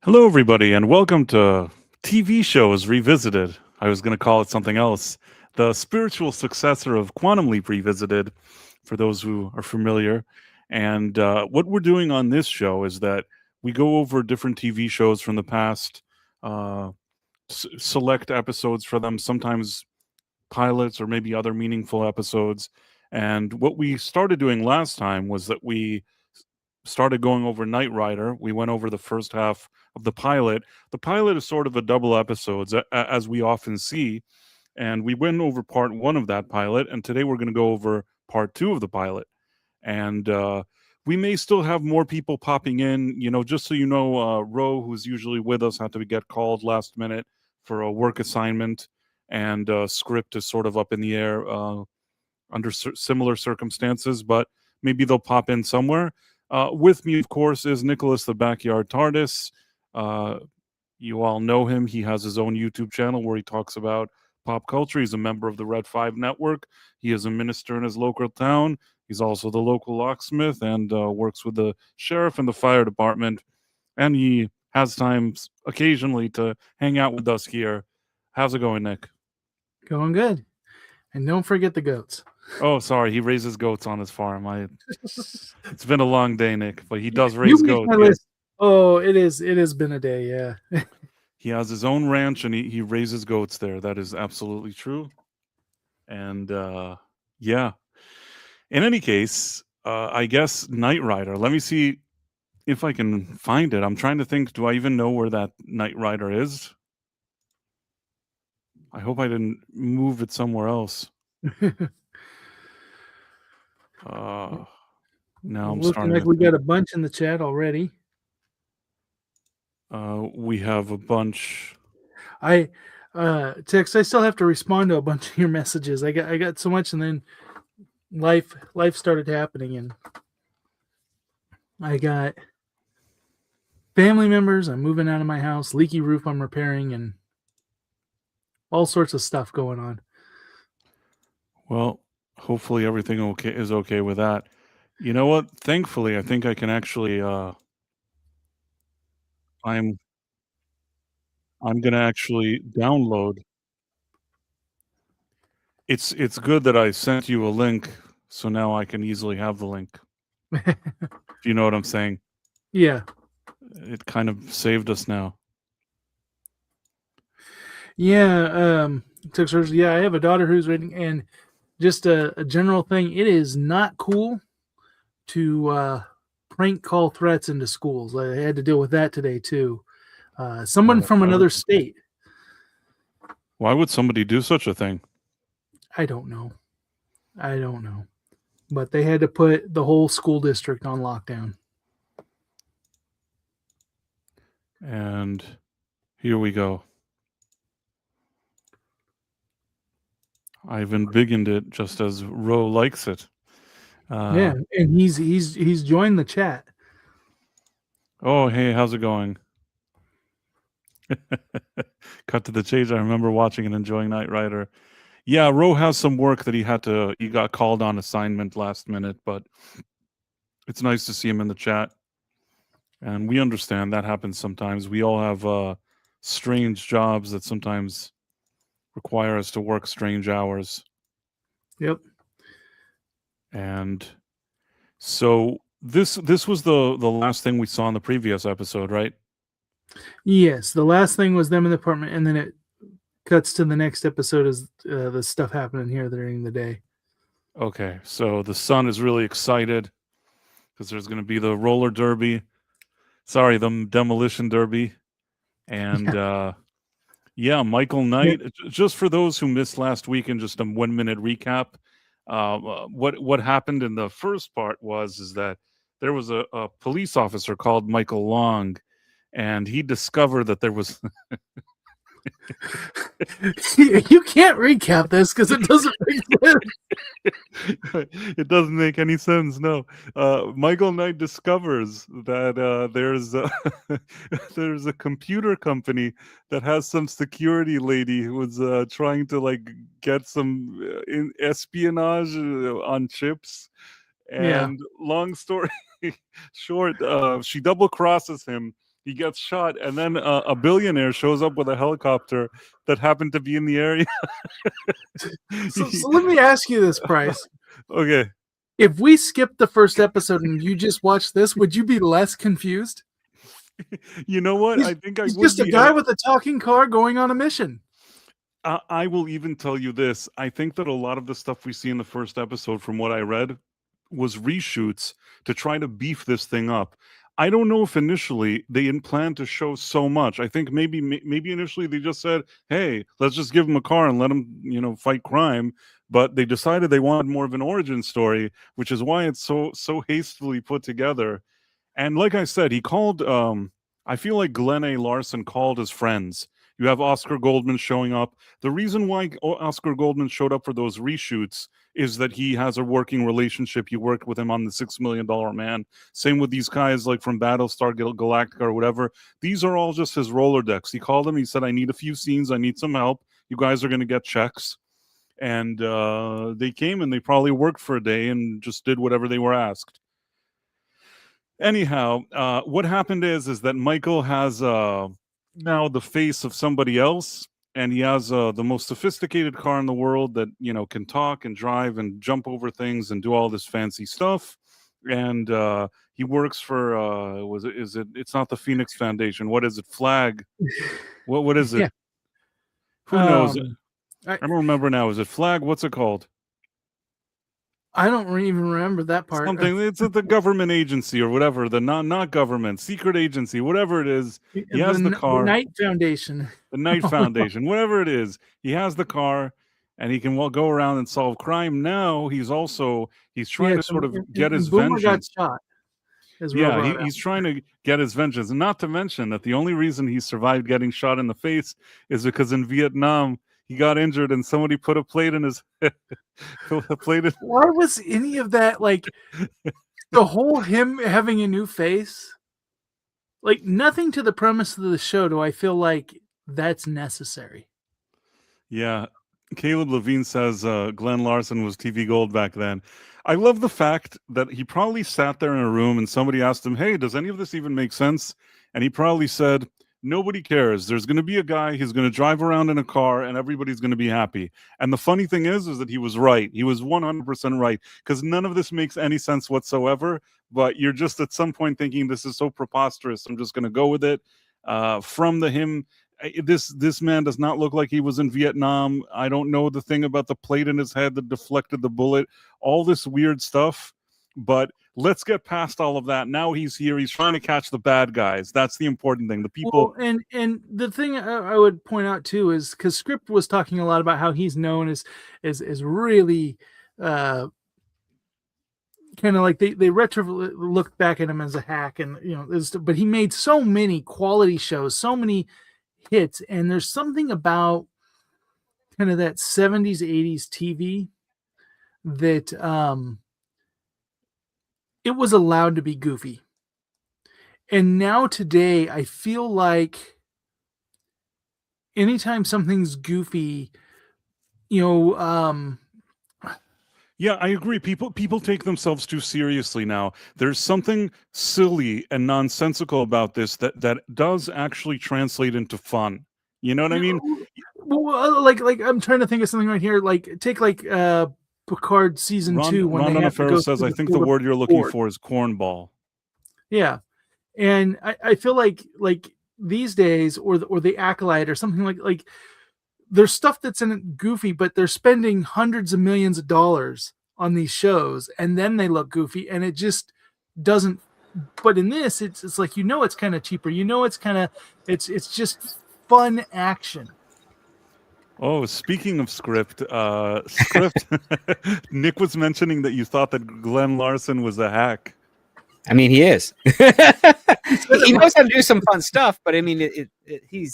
Hello, everybody, and welcome to TV Shows Revisited. I was going to call it something else. The spiritual successor of Quantum Leap Revisited, for those who are familiar. And what we're doing on this show is that we go over different TV shows from the past, uh, select episodes for them, sometimes pilots or maybe other meaningful episodes. And what we started doing last time was that we started going over Knight Rider. We went over the first half of the pilot. The pilot is sort of a double episodes, as we often see. And we went over part one of that pilot. And today we're going to go over part two of the pilot. And we may still have more people popping in. Just so you know, Ro, who's usually with us, had to get called last minute for a work assignment. And script is sort of up in the air under similar circumstances, but maybe they'll pop in somewhere. With me, of course, is Nicholas the Backyard TARDIS. You all know him. He has his own YouTube channel where he talks about pop culture. He's a member of the Red 5 Network. He is a minister in his local town. He's also the local locksmith and works with the sheriff and the fire department. And he has times occasionally to hang out with us here. How's it going, Nick? Going good. And don't forget the goats. Oh, sorry. He raises goats on his farm. It's been a long day, Nick, but he does raise goats. Yeah. Oh, it is. It has been a day. Yeah. He has his own ranch and he raises goats there. That is absolutely true. And yeah. In any case, I guess Knight Rider. Let me see if I can find it. I'm trying to think. Do I even know where that Knight Rider is? I hope I didn't move it somewhere else. Now I'm looking starting like to we think. got a bunch in the chat already. We have a bunch. Text. I still have to respond to a bunch of your messages. I got so much, and then life started happening, and I got family members. I'm moving out of my house. Leaky roof I'm repairing, and all sorts of stuff going on. Well, hopefully everything is okay with that. You know what? Thankfully, I think I can actually I'm gonna actually download. It's good that I sent you a link, so now I can easily have the link. If you know what I'm saying. Yeah. It kind of saved us now. Yeah. Yeah, I have a daughter who's reading, and just a general thing. It is not cool to prank call threats into schools. I had to deal with that today too. Someone from another state. Why would somebody do such a thing? I don't know. But they had to put the whole school district on lockdown. And here we go. I've embiggened it just as Ro likes it. Yeah, and he's joined the chat. Oh, hey, how's it going? Cut to the chase. I remember watching and enjoying Knight Rider. Yeah, Ro has some work that he got called on assignment last minute, but it's nice to see him in the chat. And we understand that happens sometimes. We all have strange jobs that sometimes require us to work strange hours. Yep. And so this was the last thing we saw in the previous episode, right? Yes, the last thing was them in the apartment, and then it cuts to the next episode as the stuff happening here during the day. Okay, so the son is really excited because there's going to be the roller derby. Sorry, the demolition derby. And yeah, Michael Knight. Just for those who missed last week, in just a 1 minute recap, what happened in the first part is that there was a police officer called Michael Long, and he discovered that there was. You can't recap this because it doesn't make sense. It doesn't make any sense. No, Michael Knight discovers that there's a computer company that has some security lady who was trying to get some espionage on chips. And long story short, she double crosses him He gets shot, and then a billionaire shows up with a helicopter that happened to be in the area. So let me ask you this, Price. Okay. If we skipped the first episode and you just watched this, would you be less confused? You know what? I think I He's would just a be. guy with a talking car going on a mission. I will even tell you this. I think that a lot of the stuff we see in the first episode, from what I read, was reshoots to try to beef this thing up. I don't know if initially they didn't plan to show so much. I think maybe initially they just said, "Hey, let's just give him a car and let him, fight crime." But they decided they wanted more of an origin story, which is why it's so hastily put together. And like I said, he called. I feel like Glenn A. Larson called his friends. You have Oscar Goldman showing up. The reason why Oscar Goldman showed up for those reshoots is that he has a working relationship. He worked with him on the $6 Million Man. Same with these guys like from Battlestar Galactica or whatever. These are all just his Rolodex. He called him. He said, I need a few scenes. I need some help. You guys are going to get checks. And they came and they probably worked for a day and just did whatever they were asked. Anyhow, what happened is that Michael has now the face of somebody else, and he has the most sophisticated car in the world that can talk and drive and jump over things and do all this fancy stuff. And he works for it's not the Phoenix Foundation. What is it? Flag. What is it? Yeah. Who knows? I don't remember now. Is it Flag? What's it called? I don't even remember that part. Something. It's the government agency or whatever. The not government, secret agency, whatever it is. He has the car. The Knight Foundation. The Knight Foundation, whatever it is. He has the car, and he can go around and solve crime. Now he's trying to sort of get his Boomer vengeance. Got shot. He's trying to get his vengeance, and not to mention that the only reason he survived getting shot in the face is because in Vietnam he got injured and somebody put a plate in his head. Why was any of that like the whole him having a new face? Like nothing to the premise of the show do I feel like that's necessary. Yeah. Caleb Levine says Glenn Larson was TV gold back then. I love the fact that he probably sat there in a room and somebody asked him, hey, does any of this even make sense? And he probably said, nobody cares. There's going to be a guy, he's going to drive around in a car and everybody's going to be happy. And the funny thing is that he was right. He was 100% right, because none of this makes any sense whatsoever. But you're just at some point thinking this is so preposterous, I'm just going to go with it. This man does not look like he was in Vietnam. I don't know the thing about the plate in his head that deflected the bullet, all this weird stuff. But let's get past all of that. Now he's here. He's trying to catch the bad guys. That's the important thing. The people. Well, and the thing I would point out too is because Script was talking a lot about how he's known as really kind of like they retro looked back at him as a hack, and but he made so many quality shows, so many hits, and there's something about kind of that 70s 80s TV that it was allowed to be goofy. And now today I feel like anytime something's goofy, yeah, I agree. People take themselves too seriously now. There's something silly and nonsensical about this that does actually translate into fun. You know what I mean? Well, like I'm trying to think of something right here. Like take Picard season 2 when Ron they have to go says, I think the word you're looking for is cornball. Yeah, and I feel like these days or the Acolyte or something like there's stuff that's in it goofy, but they're spending hundreds of millions of dollars on these shows, and then they look goofy, and it just doesn't. But in this, it's like it's kind of cheaper. It's kind of it's just fun action. Oh, speaking of Script, Nick was mentioning that you thought that Glenn Larson was a hack. I mean, he is. He knows how to do some fun stuff, but I mean, he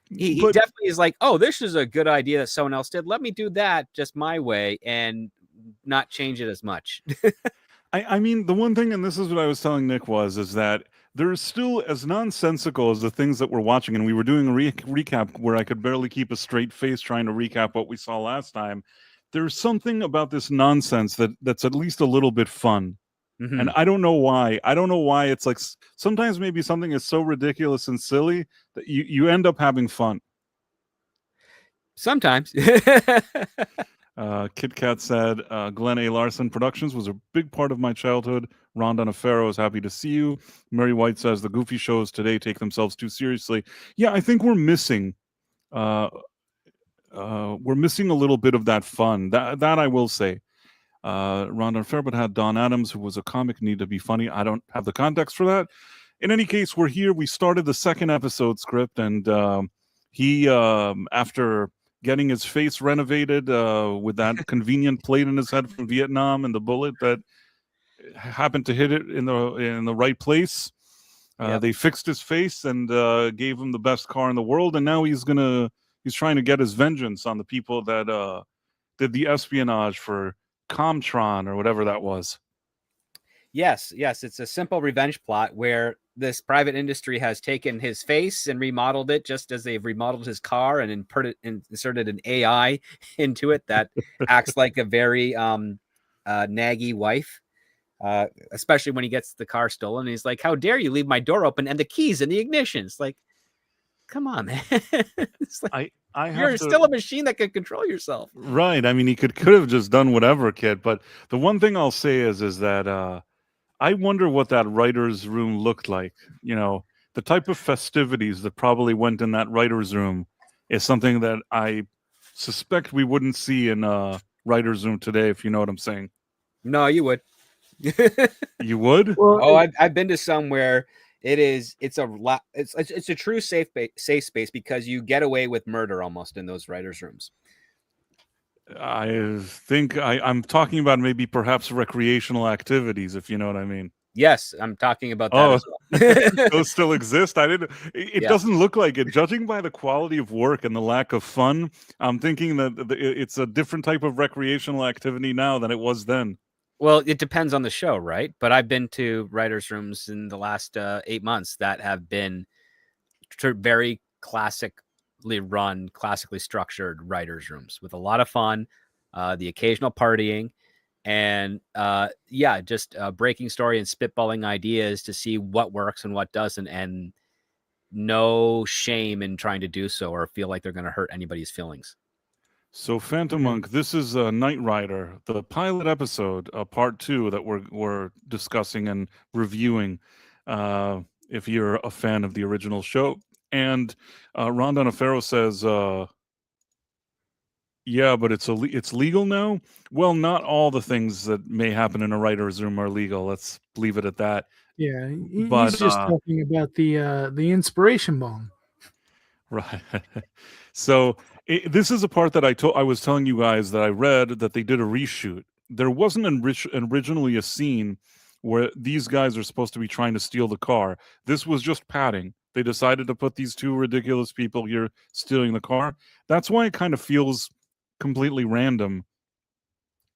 definitely is like, oh, this is a good idea that someone else did. Let me do that just my way and not change it as much. I mean, the one thing, and this is what I was telling Nick, is that there's still, as nonsensical as the things that we're watching, and we were doing a recap where I could barely keep a straight face trying to recap what we saw last time. There's something about this nonsense that's at least a little bit fun. And I don't know why. I don't know why. It's like sometimes maybe something is so ridiculous and silly that you end up having fun. Sometimes. Kit Kat said, Glenn A. Larson Productions was a big part of my childhood. Ron Donofero is happy to see you. Mary White says the goofy shows today take themselves too seriously. Yeah, I think we're missing a little bit of that fun. That I will say. Ron Donofero, but had Don Adams, who was a comic, need to be funny. I don't have the context for that. In any case, we're here. We started the second episode script, and he, after getting his face renovated with that convenient plate in his head from Vietnam and the bullet that happened to hit it in the right place. They fixed his face and gave him the best car in the world, and now he's trying to get his vengeance on the people that did the espionage for Comtron or whatever that was. Yes, it's a simple revenge plot where this private industry has taken his face and remodeled it, just as they've remodeled his car and inserted an AI into it that acts like a very naggy wife, especially when he gets the car stolen. He's like, "How dare you leave my door open and the keys in the ignition?" It's like, come on, man. It's like, you're still a machine that can control yourself. Right. I mean, he could have just done whatever, kid. But the one thing I'll say is that I wonder what that writer's room looked like. You know, the type of festivities that probably went in that writer's room is something that I suspect we wouldn't see in a writer's room today, if you know what I'm saying. No, you would. You would? Well, I've been to some where it's a true safe space because you get away with murder almost in those writers' rooms. I think I'm talking about maybe perhaps recreational activities, if you know what I mean. Yes, I'm talking about that as well. Those still exist. It doesn't look like it. Judging by the quality of work and the lack of fun, I'm thinking that it's a different type of recreational activity now than it was then. Well, it depends on the show, right? But I've been to writers' rooms in the last 8 months that have been very classically run, classically structured writers' rooms with a lot of fun, the occasional partying, and just breaking story and spitballing ideas to see what works and what doesn't, and no shame in trying to do so or feel like they're going to hurt anybody's feelings. So, Phantom Monk, this is Knight Rider, the pilot episode, part 2 that we're discussing and reviewing. If you're a fan of the original show, and Ron Donofero says, "Yeah, but it's legal now." Well, not all the things that may happen in a writer's room are legal. Let's leave it at that. Yeah, he's just talking about the inspiration bomb. Right. So this is a part that I was telling you guys that I read that they did a reshoot. There wasn't originally a scene where these guys are supposed to be trying to steal the car. This was just padding. They decided to put these two ridiculous people here stealing the car. That's why it kind of feels completely random.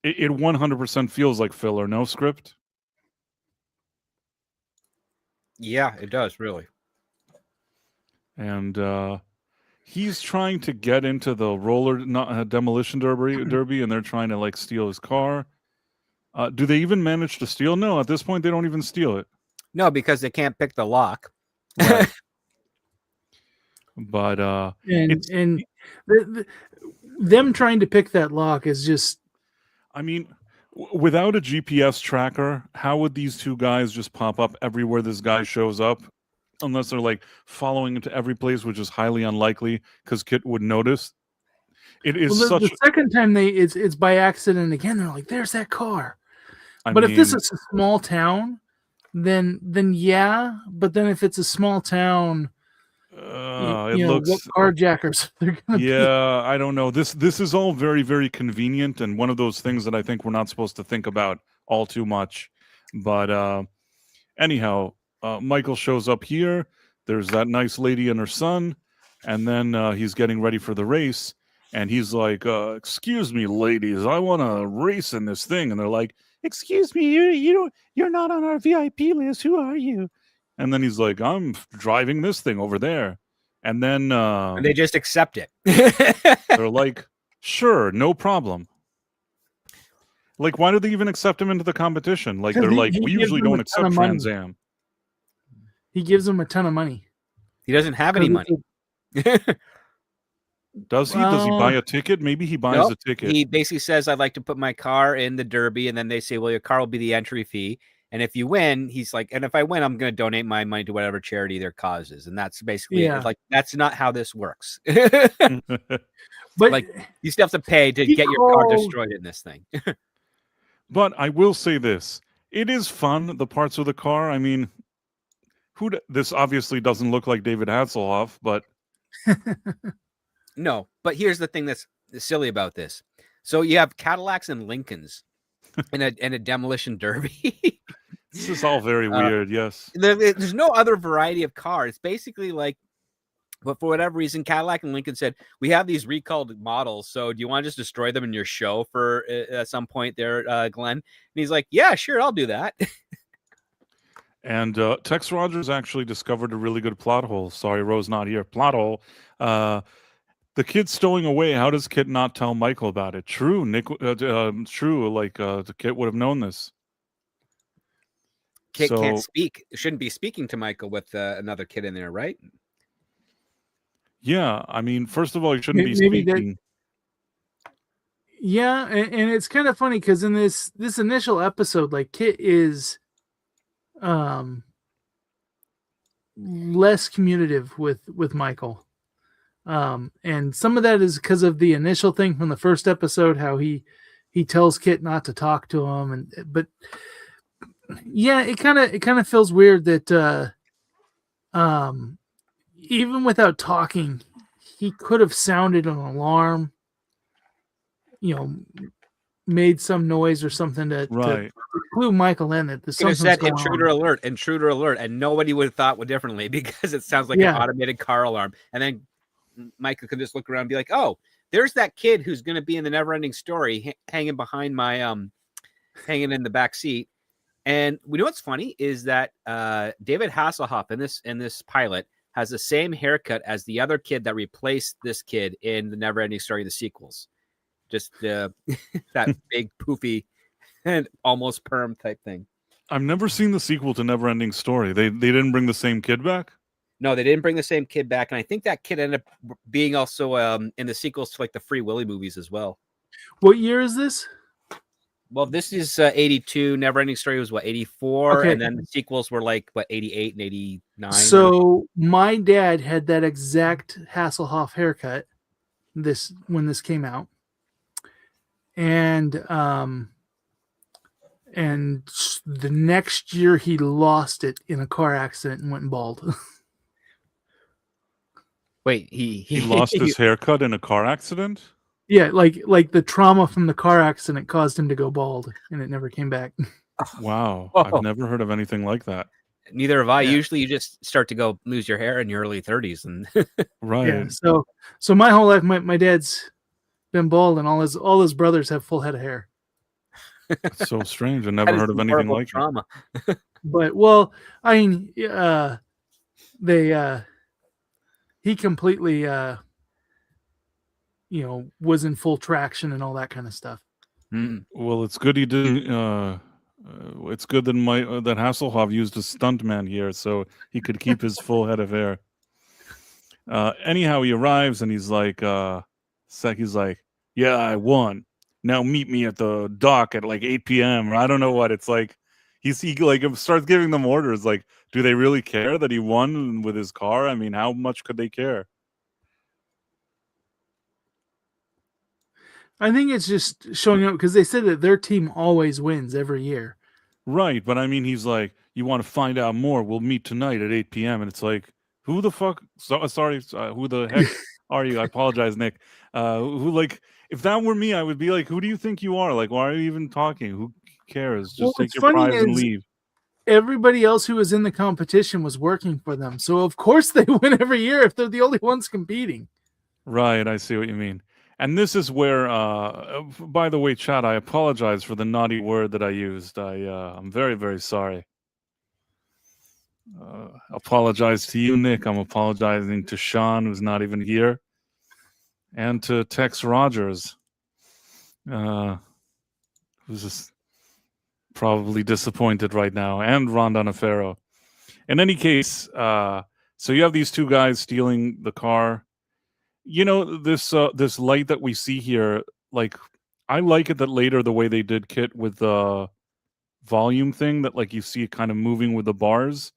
It 100% feels like filler, no script? Yeah, it does, really. And he's trying to get into the demolition derby, and they're trying to like steal his car. Do they even manage to steal? No, at this point they don't even steal it. No, because they can't pick the lock. Right. But them trying to pick that lock is just. I mean, without a GPS tracker, how would these two guys just pop up everywhere this guy shows up? Unless they're like following him to every place, which is highly unlikely because Kit would notice. It is the second time it's by accident again. They're like, "There's that car." If this is a small town, then yeah. But then if it's a small town, what carjackers they're gonna be. I don't know. This is all very, very convenient and one of those things that I think we're not supposed to think about all too much. But anyhow. Michael shows up here. There's that nice lady and her son, and then he's getting ready for the race, and he's like, "Excuse me, ladies, I want to race in this thing." And they're like, "Excuse me, you're not on our VIP list. Who are you?" And then he's like, "I'm driving this thing over there." And then and they just accept it. They're like, "Sure, no problem." Like, why do they even accept him into the competition? Like, 'Cause they're he- like, he we gives usually them a don't ton accept of money. Trans Am. He gives them a ton of money. He doesn't have any 'Cause money. it's Does he? Does he Well, buy a ticket? Maybe he buys Nope. a ticket. He basically says, I'd like to put my car in the Derby. And then they say, well, your car will be the entry fee. And if you win, he's like, and if I win, I'm going to donate my money to whatever charity their cause is. And that's basically Yeah. it. Like, that's not how this works. but like, you still have to pay to He get your car called- destroyed in this thing. But I will say this: it is fun. The parts of the car. I mean, this obviously doesn't look like David Hasselhoff, but No, but here's the thing that's silly about this. So you have Cadillacs and Lincolns in a demolition derby. this is all very weird. Yes. There's no other variety of car. It's basically like, but for whatever reason, Cadillac and Lincoln said, we have these recalled models. So do you want to just destroy them in your show for at some point there, Glenn? And he's like, yeah, sure, I'll do that. And Tex Rogers actually discovered a really good plot hole. Sorry, Rose not here. Plot hole. The kid's stowing away. How does Kit not tell Michael about it? True, Nick. True. Like the Kit would have known this. Kit So- can't speak. Shouldn't be speaking to Michael with another kid in there, right? Yeah, I mean, first of all, he shouldn't be Maybe that- speaking. Yeah, and it's kind of funny because in this initial episode, like Kit is less communicative with Michael. And some of that is because of the initial thing from the first episode, how he tells Kit not to talk to him, but yeah, it kind of feels weird that even without talking, he could have sounded an alarm, made some noise or something to Right. clue Michael in that there's Could have something said going intruder on. alert, intruder alert, and nobody would have thought differently because it sounds like Yeah. an automated car alarm. And then Michael could just look around and be like, "Oh, there's that kid who's going to be in the Neverending Story, hanging behind my hanging in the back seat." And we know what's funny is that David Hasselhoff in this pilot has the same haircut as the other kid that replaced this kid in the Neverending Story, the sequels. Just that big poofy and almost perm type thing. I've never seen the sequel to Neverending Story. They didn't bring the same kid back. No, they didn't bring the same kid back, and I think that kid ended up being also in the sequels to like the Free Willy movies as well. What year is this? Well, this is 82. Neverending Story was what, 84, Okay. and then the sequels were like what, 88 and 89. So my dad had that exact Hasselhoff haircut when this came out, and the next year he lost it in a car accident and went bald. Wait, He lost his haircut in a car accident. Yeah, like the trauma from the car accident caused him to go bald, and it never came back. Wow, Whoa. I've never heard of anything like that. Neither have I. Yeah. Usually, you just start to lose your hair in your early 30s, and Right. Yeah, so my whole life, my dad's been bald, and all his brothers have full head of hair. It's so strange. I that never is heard of some anything horrible like trauma. But well, I mean, he completely was in full traction and all that kind of stuff. Mm. that. Well, it's good he didn't. It's good that that Hasselhoff used a stuntman here, so he could keep his full head of hair. Anyhow, he arrives and he's like, he's like, "Yeah, I won. Now meet me at the dock at like 8 p.m." or I don't know what. It's like he like starts giving them orders. Like, do they really care that he won with his car? I mean, how much could they care? I think it's just showing up because they said that their team always wins every year. Right, but I mean, he's like, "You want to find out more? We'll meet tonight at 8 p.m." And it's like, who the fuck? Sorry, who the heck are you? I apologize, Nick. Who like? If that were me, I would be like, "Who do you think you are? Like, why are you even talking? Who cares? Just Well, take what's your funny prize and is- leave." Everybody else who was in the competition was working for them, so of course they win every year if they're the only ones competing. Right, I see what you mean. And this is where, by the way, Chad, I apologize for the naughty word that I used. I'm very, very sorry. Apologize to you, Nick. I'm apologizing to Sean, who's not even here, and to Tex Rogers, who who's just probably disappointed right now, and Ron Donofrio. In any case, so you have these two guys stealing the car. You know, this light that we see here, like, I like it that later the way they did Kit with the volume thing, that like you see it kind of moving with the bars.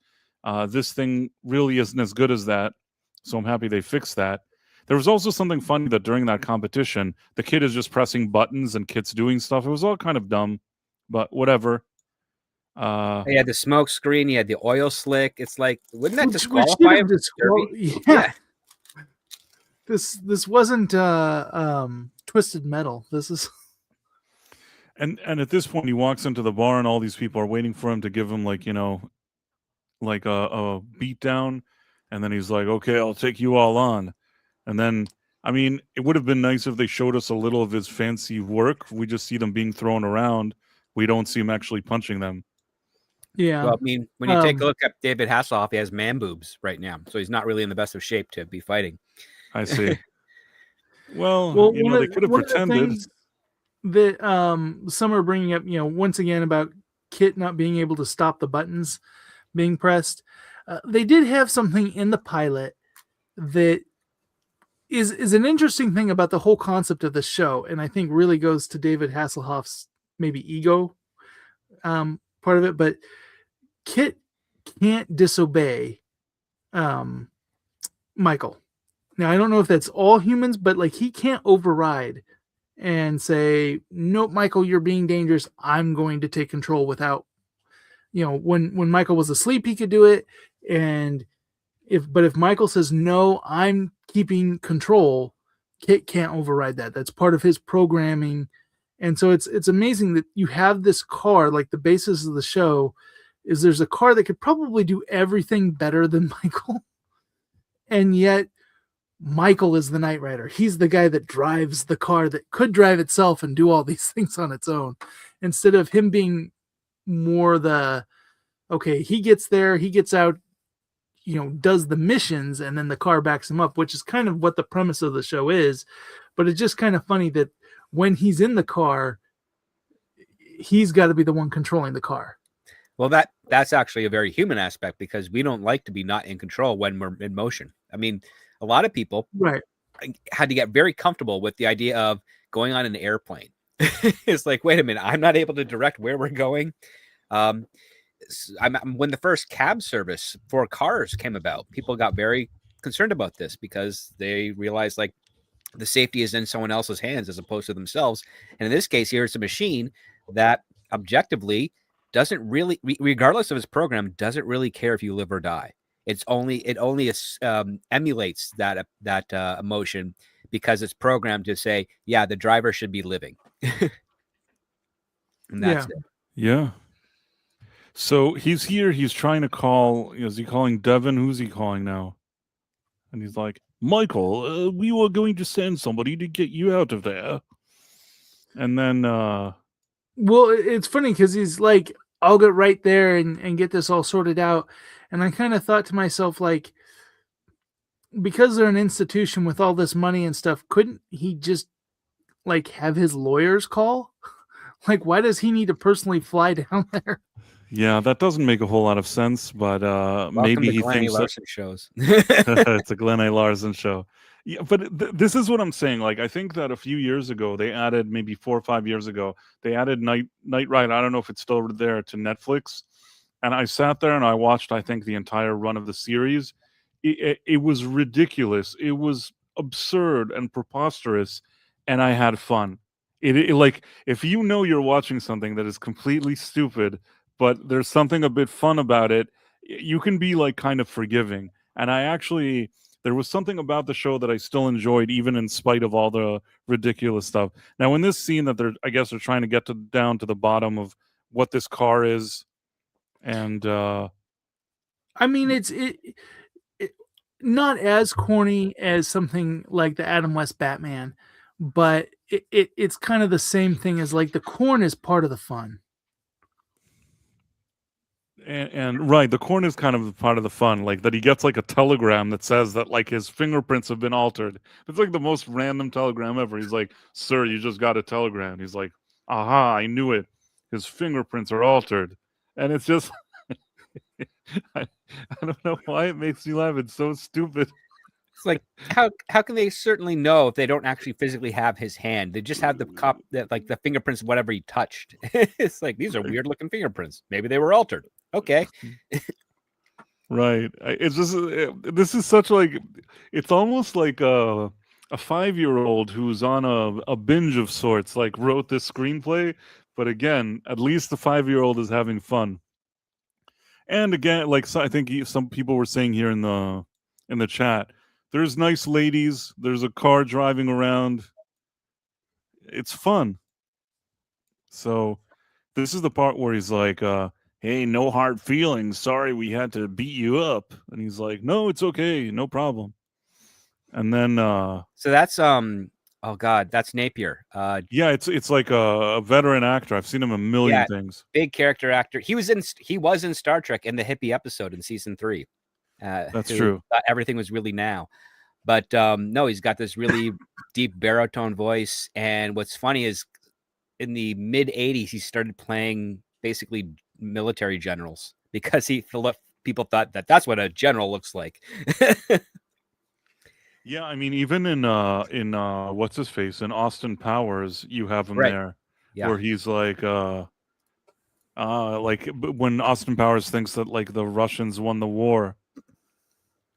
This thing really isn't as good as that, so I'm happy they fixed that. There was also something funny that during that competition, the kid is just pressing buttons and Kit's doing stuff. It was all kind of dumb, but whatever. He had the smoke screen. He had the oil slick. It's like, wouldn't that Which disqualify should him? have from Derby? yeah. This wasn't Twisted Metal. This is And at this point, he walks into the bar, and all these people are waiting for him to give him, like, you know, like a beat down, and then he's like, "Okay, I'll take you all on." And then, I mean, it would have been nice if they showed us a little of his fancy work. We just see them being thrown around. We don't see him actually punching them. yeah. Well, I mean, when you take a look at David Hasselhoff, he has man boobs right now, so he's not really in the best of shape to be fighting. I see. Well, you one know, of they the- could have one of the pretended. things that some are bringing up, you know, once again about Kit not being able to stop the buttons being pressed. They did have something in the pilot that is an interesting thing about the whole concept of the show, and I think really goes to David Hasselhoff's maybe ego part of it. But Kit can't disobey Michael. Now, I don't know if that's all humans, but like he can't override and say, "Nope, Michael, you're being dangerous. I'm going to take control." Without, you know, when Michael was asleep, he could do it, and if Michael says no, I'm keeping control, Kit can't override that. That's part of his programming, and so it's amazing that you have this car. Like the basis of the show is there's a car that could probably do everything better than Michael, and yet Michael is the Knight Rider. He's the guy that drives the car that could drive itself and do all these things on its own, instead of him being more the, okay, he gets there, he gets out, you know, does the missions, and then the car backs him up, which is kind of what the premise of the show is. But it's just kind of funny that when he's in the car, he's got to be the one controlling the car. Well, that's actually a very human aspect, because we don't like to be not in control when we're in motion. I mean, a lot of people Right. had to get very comfortable with the idea of going on an airplane. It's like, wait a minute, I'm not able to direct where we're going. When the first cab service for cars came about, people got very concerned about this because they realized like the safety is in someone else's hands as opposed to themselves. And in this case, here it's a machine that objectively doesn't really, regardless of its program, doesn't really care if you live or die. It only emulates that emotion because it's programmed to say, yeah, the driver should be living. And that's it. Yeah. So he's here. He's trying to call. Is he calling Devin? Who's he calling now? And he's like, Michael, we were going to send somebody to get you out of there. And then, well, it's funny because he's like, I'll get right there and get this all sorted out. And I kind of thought to myself, like, because they're an institution with all this money and stuff, couldn't he just like have his lawyers call? Like, why does he need to personally fly down there? yeah, that doesn't make a whole lot of sense, but maybe he Glenn A. thinks that Larson shows. it's a Glenn A. Larson show. Yeah, but this is what I'm saying. Like, I think that a few years ago, they added, maybe 4 or 5 years ago, they added Knight Rider. I don't know if it's still there, to Netflix. And I sat there and I watched, I think, the entire run of the series. It was ridiculous. It was absurd and preposterous, and I had fun. It like, if you know you're watching something that is completely stupid, but there's something a bit fun about it, you can be like kind of forgiving. And there was something about the show that I still enjoyed, even in spite of all the ridiculous stuff. Now, in this scene that I guess they're trying to get down to the bottom of what this car is, and I mean, it's not as corny as something like the Adam West Batman, but it's kind of the same thing as like the corn is part of the fun. And right, the corn is kind of part of the fun, like that he gets like a telegram that says that like his fingerprints have been altered. It's like the most random telegram ever. He's like, "Sir, you just got a telegram." He's like, Aha, I knew it. His fingerprints are altered. And it's just, I don't know why it makes me laugh. It's so stupid. It's like how can they certainly know if they don't actually physically have his hand? They just have the like the fingerprints of whatever he touched. It's like these are weird looking fingerprints. Maybe they were altered. Okay. Right. It's just, this is such like, it's almost like a 5-year-old who's on a binge of sorts, like wrote this screenplay. But again, at least the 5-year-old is having fun. And again, like so I think some people were saying here in the chat, there's nice ladies. There's a car driving around. It's fun. So this is the part where he's like, hey, no hard feelings. Sorry we had to beat you up. And he's like, no, it's okay. No problem. And then so that's oh god, that's Napier. yeah, it's like a veteran actor. I've seen him a million things. Big character actor. He was in Star Trek in the hippie episode in season 3. That's true. Everything was really now. But no, he's got this really deep baritone voice. And what's funny is in the mid 80s, he started playing basically military generals because people thought that's what a general looks like. Yeah, I mean, even in what's his face in Austin Powers, you have him there, where he's like when Austin Powers thinks that like the Russians won the war.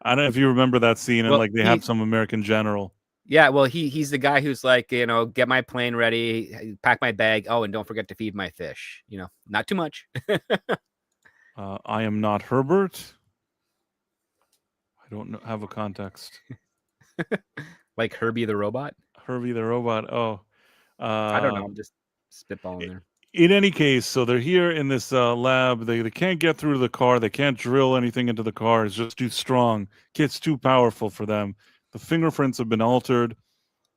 I don't know if you remember that scene, and like they have some American general. Yeah, well, he's the guy who's like, get my plane ready, pack my bag. Oh, and don't forget to feed my fish. Not too much. I am not Herbert. I don't have a context. Like Herbie the robot? Herbie the robot. Oh. I don't know. I'm just spitballing there. In any case, so they're here in this lab. They can't get through to the car. They can't drill anything into the car. It's just too strong. Kit's too powerful for them. The fingerprints have been altered.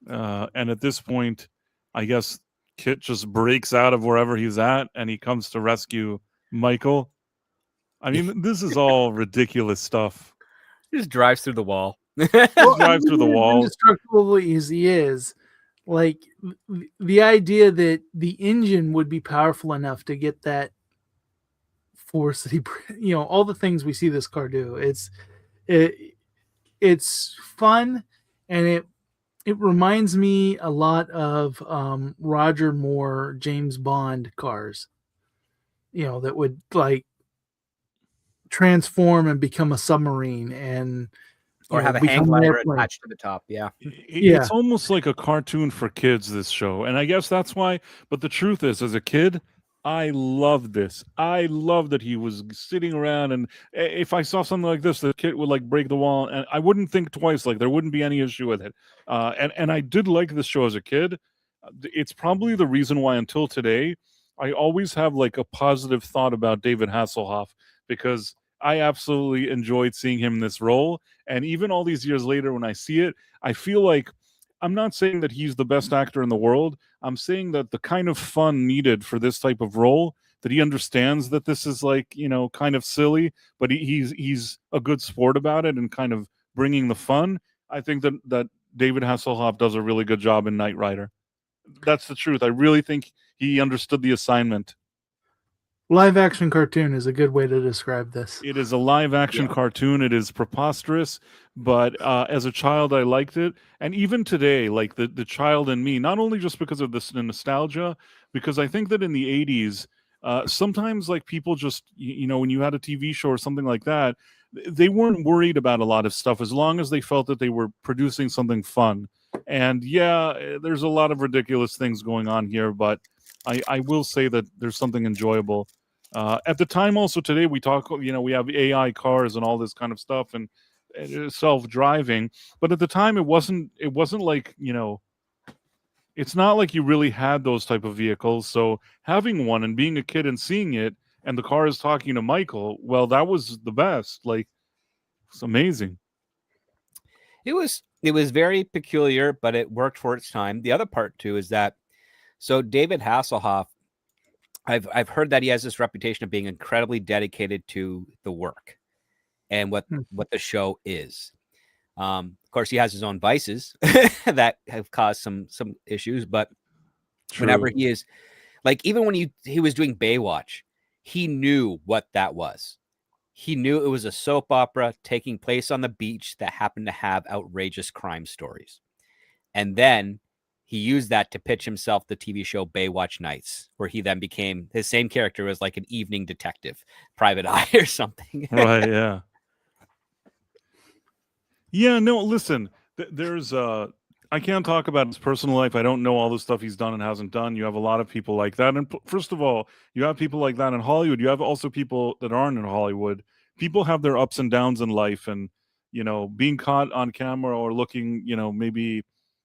And at this point, I guess Kit just breaks out of wherever he's at and he comes to rescue Michael. I mean, this is all ridiculous stuff. He just drives through the wall. Drives through the wall. Indestructible as he is, like the idea that the engine would be powerful enough to get that force that he, all the things we see this car do. It's fun, and it reminds me a lot of Roger Moore, James Bond cars. That would like transform and become a submarine and or have a hang glider attached to the top. Yeah. It's almost like a cartoon for kids, this show. And I guess that's why. But the truth is, as a kid, I loved this. I loved that he was sitting around. And if I saw something like this, the kid would like break the wall. And I wouldn't think twice. Like there wouldn't be any issue with it. And I did like this show as a kid. It's probably the reason why until today, I always have like a positive thought about David Hasselhoff, because I absolutely enjoyed seeing him in this role. And even all these years later, when I see it, I feel like I'm not saying that he's the best actor in the world. I'm saying that the kind of fun needed for this type of role, that he understands that this is like, kind of silly, but he's a good sport about it and kind of bringing the fun. I think that David Hasselhoff does a really good job in Knight Rider. That's the truth. I really think he understood the assignment. Live action cartoon is a good way to describe this. It is a live action cartoon. It is preposterous, but as a child, I liked it. And even today, like the child in me, not only just because of the nostalgia, because I think that in the 80s, sometimes like people just, when you had a TV show or something like that, they weren't worried about a lot of stuff as long as they felt that they were producing something fun. And yeah, there's a lot of ridiculous things going on here, but I will say that there's something enjoyable. At the time, also today, we talk, we have AI cars and all this kind of stuff and self-driving. But at the time, it wasn't like, it's not like you really had those type of vehicles. So having one and being a kid and seeing it, and the car is talking to Michael, well, that was the best. Like, it's amazing. It was very peculiar, but it worked for its time. The other part too is that, so David Hasselhoff, I've heard that he has this reputation of being incredibly dedicated to the work and what the show is. Of course, he has his own vices that have caused some issues, but whenever he is Like even when he was doing Baywatch, he knew what that was. He knew it was a soap opera taking place on the beach that happened to have outrageous crime stories. And then he used that to pitch himself the TV show Baywatch Nights, where he then became his same character as like an evening detective, private eye or something. Right, yeah. Yeah, no, listen, there's I can't talk about his personal life. I don't know all the stuff he's done and hasn't done. You have a lot of people like that. And first of all, you have people like that in Hollywood. You have also people that aren't in Hollywood. People have their ups and downs in life, and being caught on camera or looking, maybe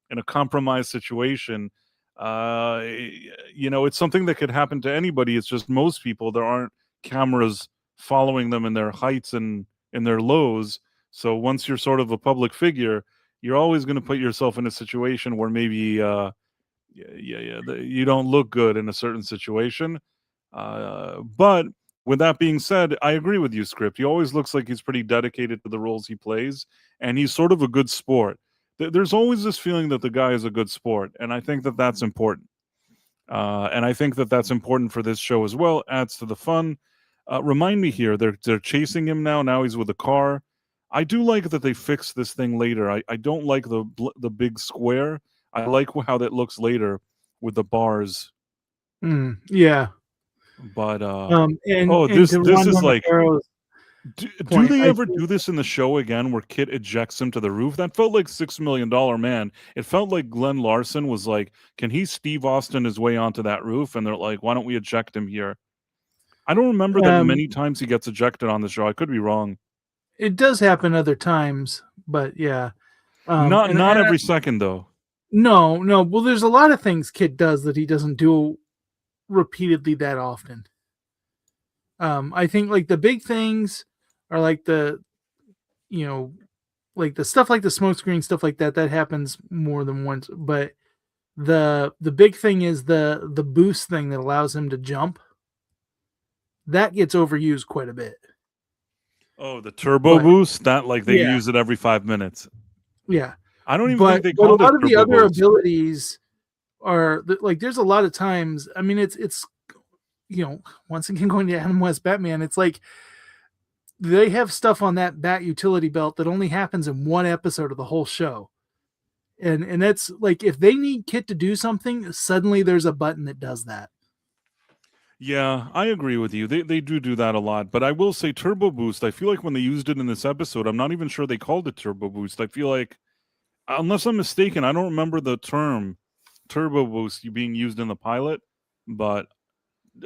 in a compromised situation, it's something that could happen to anybody. It's just most people, there aren't cameras following them in their heights and in their lows. So once you're sort of a public figure, you're always going to put yourself in a situation where maybe you don't look good in a certain situation. But with that being said, I agree with you, Script. He always looks like he's pretty dedicated to the roles he plays, and he's sort of a good sport. There's always this feeling that the guy is a good sport, and I think that that's important. And I think that that's important for this show as well. Adds to the fun. Remind me here, they're chasing him now. Now he's with a car. I do like that they fixed this thing later. I don't like the big square. I like how that looks later with the bars. Yeah. But and this to is Ron like, Monastero's do point, they I ever think- do this in the show again where Kit ejects him to the roof? That felt like $6 Million Man. It felt like Glenn Larson was like, can he Steve Austin his way onto that roof? And they're like, why don't we eject him here? I don't remember that many times he gets ejected on the show. I could be wrong. It does happen other times, but yeah. Not every second though. No. Well, there's a lot of things Kid does that he doesn't do repeatedly that often. I think like the big things are like the stuff like the smoke screen, stuff like that happens more than once. But the big thing is the boost thing that allows him to jump. That gets overused quite a bit. Oh, the turbo boost? That like they Yeah. use it every 5 minutes. Yeah. I don't even think they call a it lot of the turbo other boost. abilities are like there's a lot of times. I mean, it's once again going to Adam West Batman, it's like they have stuff on that Bat utility belt that only happens in one episode of the whole show. And that's like if they need Kit to do something, suddenly there's a button that does that. Yeah, I agree with you. They do that a lot. But I will say turbo boost, I feel like when they used it in this episode, I'm not even sure they called it turbo boost. I feel like, unless I'm mistaken, I don't remember the term turbo boost being used in the pilot. But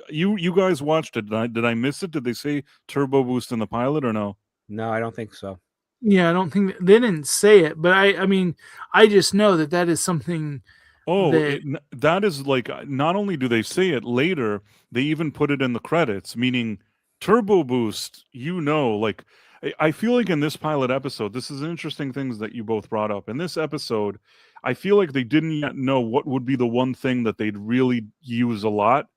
you guys watched it. Did I miss it? Did they say turbo boost in the pilot or no? No, I don't think so. Yeah, I don't think they didn't say it, but I mean, I just know that is something. Oh, that is like, not only do they say it later, they even put it in the credits, meaning turbo boost, like, I feel like in this pilot episode, this is interesting things that you both brought up. In this episode, I feel like they didn't yet know what would be the one thing that they'd really use a lot.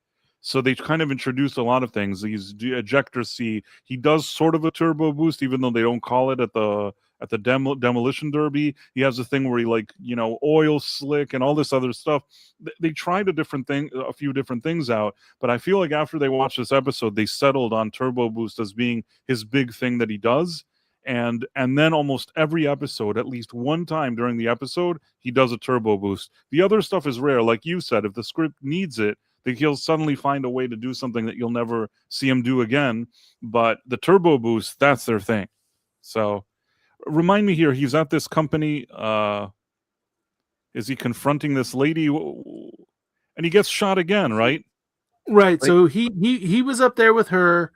So they kind of introduced a lot of things. These ejector seat, he does sort of a turbo boost, even though they don't call it at the demolition derby. He has a thing where he oil slick and all this other stuff. They tried a few different things out, but I feel like after they watched this episode, they settled on turbo boost as being his big thing that he does. And then almost every episode, at least one time during the episode, he does a turbo boost. The other stuff is rare. Like you said, if the script needs it, he'll suddenly find a way to do something that you'll never see him do again. But the turbo boost, that's their thing. So remind me here, he's at this company. Is he confronting this lady? And he gets shot again, right? Right. So he was up there with her.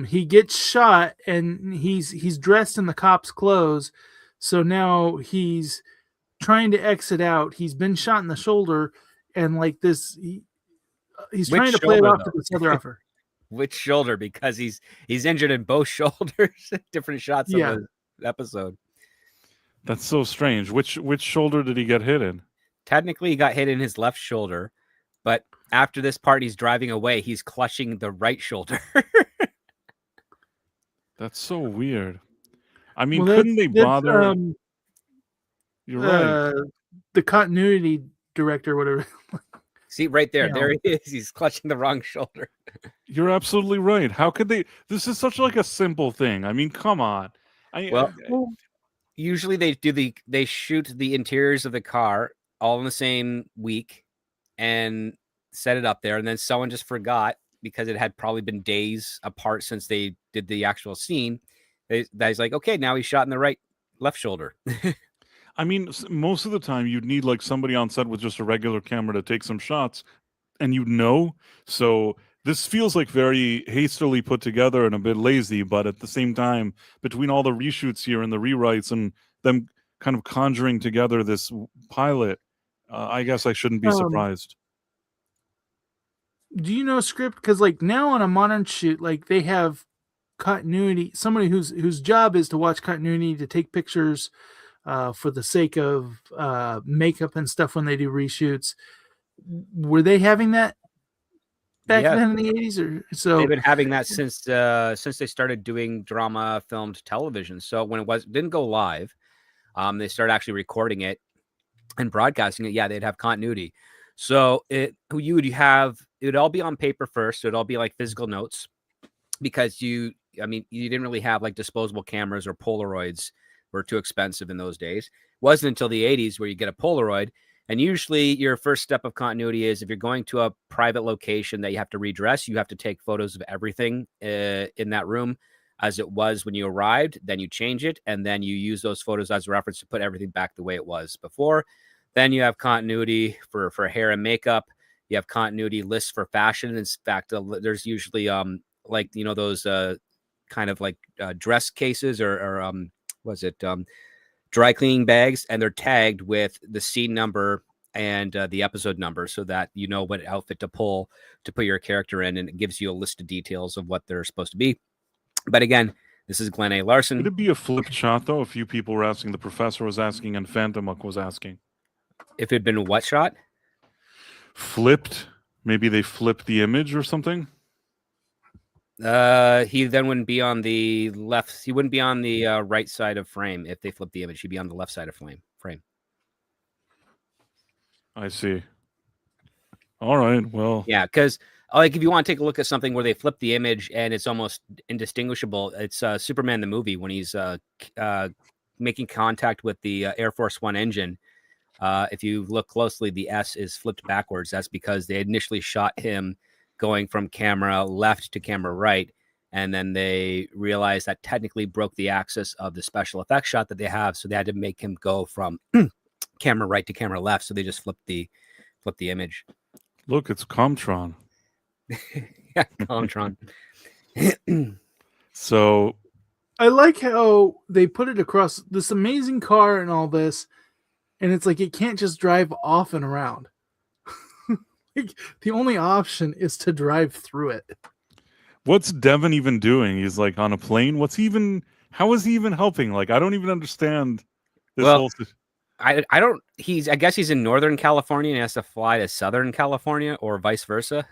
He gets shot and he's dressed in the cop's clothes. So now he's trying to exit out. He's been shot in the shoulder, and like this, he's trying to play it off to this other offer. Which shoulder? Because he's injured in both shoulders. Different shots of the episode. That's so strange. Which shoulder did he get hit in? Technically, he got hit in his left shoulder, but after this part, he's driving away. He's clutching the right shoulder. That's so weird. I mean, couldn't they bother? You're right. The continuity director, whatever. See, right there. You There know. he is. He's clutching the wrong shoulder. You're absolutely right. How could they? This is such like a simple thing. I mean, come on. Well, I usually they shoot the interiors of the car all in the same week and set it up there, and then someone just forgot because it had probably been days apart since they did the actual scene. He's like, okay, now he's shot in the left shoulder. I mean, most of the time you'd need like somebody on set with just a regular camera to take some shots, and you'd know. So this feels like very hastily put together and a bit lazy, but at the same time, between all the reshoots here and the rewrites and them kind of conjuring together this pilot, I guess I shouldn't be surprised. Do you know script? Because like now on a modern shoot, like they have continuity. Somebody whose job is to watch continuity, to take pictures for the sake of makeup and stuff when they do reshoots. Were they having that back Yeah. then in the 80s, or so? They've been having that since they started doing drama filmed television. So when didn't go live, they started actually recording it and broadcasting it. Yeah, they'd have continuity. So it would all be on paper first. So it'd all be like physical notes, because you didn't really have like disposable cameras, or Polaroids were too expensive in those days. It wasn't until the 80s where you get a Polaroid. And usually your first step of continuity is, if you're going to a private location that you have to redress, you have to take photos of everything in that room as it was when you arrived. Then you change it, and then you use those photos as a reference to put everything back the way it was before. Then you have continuity for hair and makeup. You have continuity lists for fashion. In fact, there's usually like, you know, those kind of like dress cases, or was it dry cleaning bags, and they're tagged with the scene number and the episode number, so that you know what outfit to pull to put your character in, and it gives you a list of details of what they're supposed to be. But again, this is Glenn A. Larson. Would it be a flipped shot though? A few people were asking. The professor was asking, and Phantomuk was asking. If it had been a what shot? Flipped? Maybe they flipped the image or something? He then wouldn't be on the left. He wouldn't be on the right side of frame if they flipped the image. He'd be on the left side of frame. I see. All right. Well, yeah, because like if you want to take a look at something where they flip the image and it's almost indistinguishable, it's Superman the movie, when he's making contact with the Air Force One engine. If you look closely, the S is flipped backwards. That's because they initially shot him going from camera left to camera right, and then they realized that technically broke the axis of the special effects shot that they have, so they had to make him go from camera right to camera left. So they just flipped the image. look, it's Comtron. Yeah, Comtron. So I like how they put it across this amazing car and all this, and it's like it can't just drive off and around. Like, the only option is to drive through it. what's Devin even doing? He's like on a plane. How is he even helping? Like, I don't even understand this whole. I don't. I guess he's in Northern California and has to fly to Southern California, or vice versa.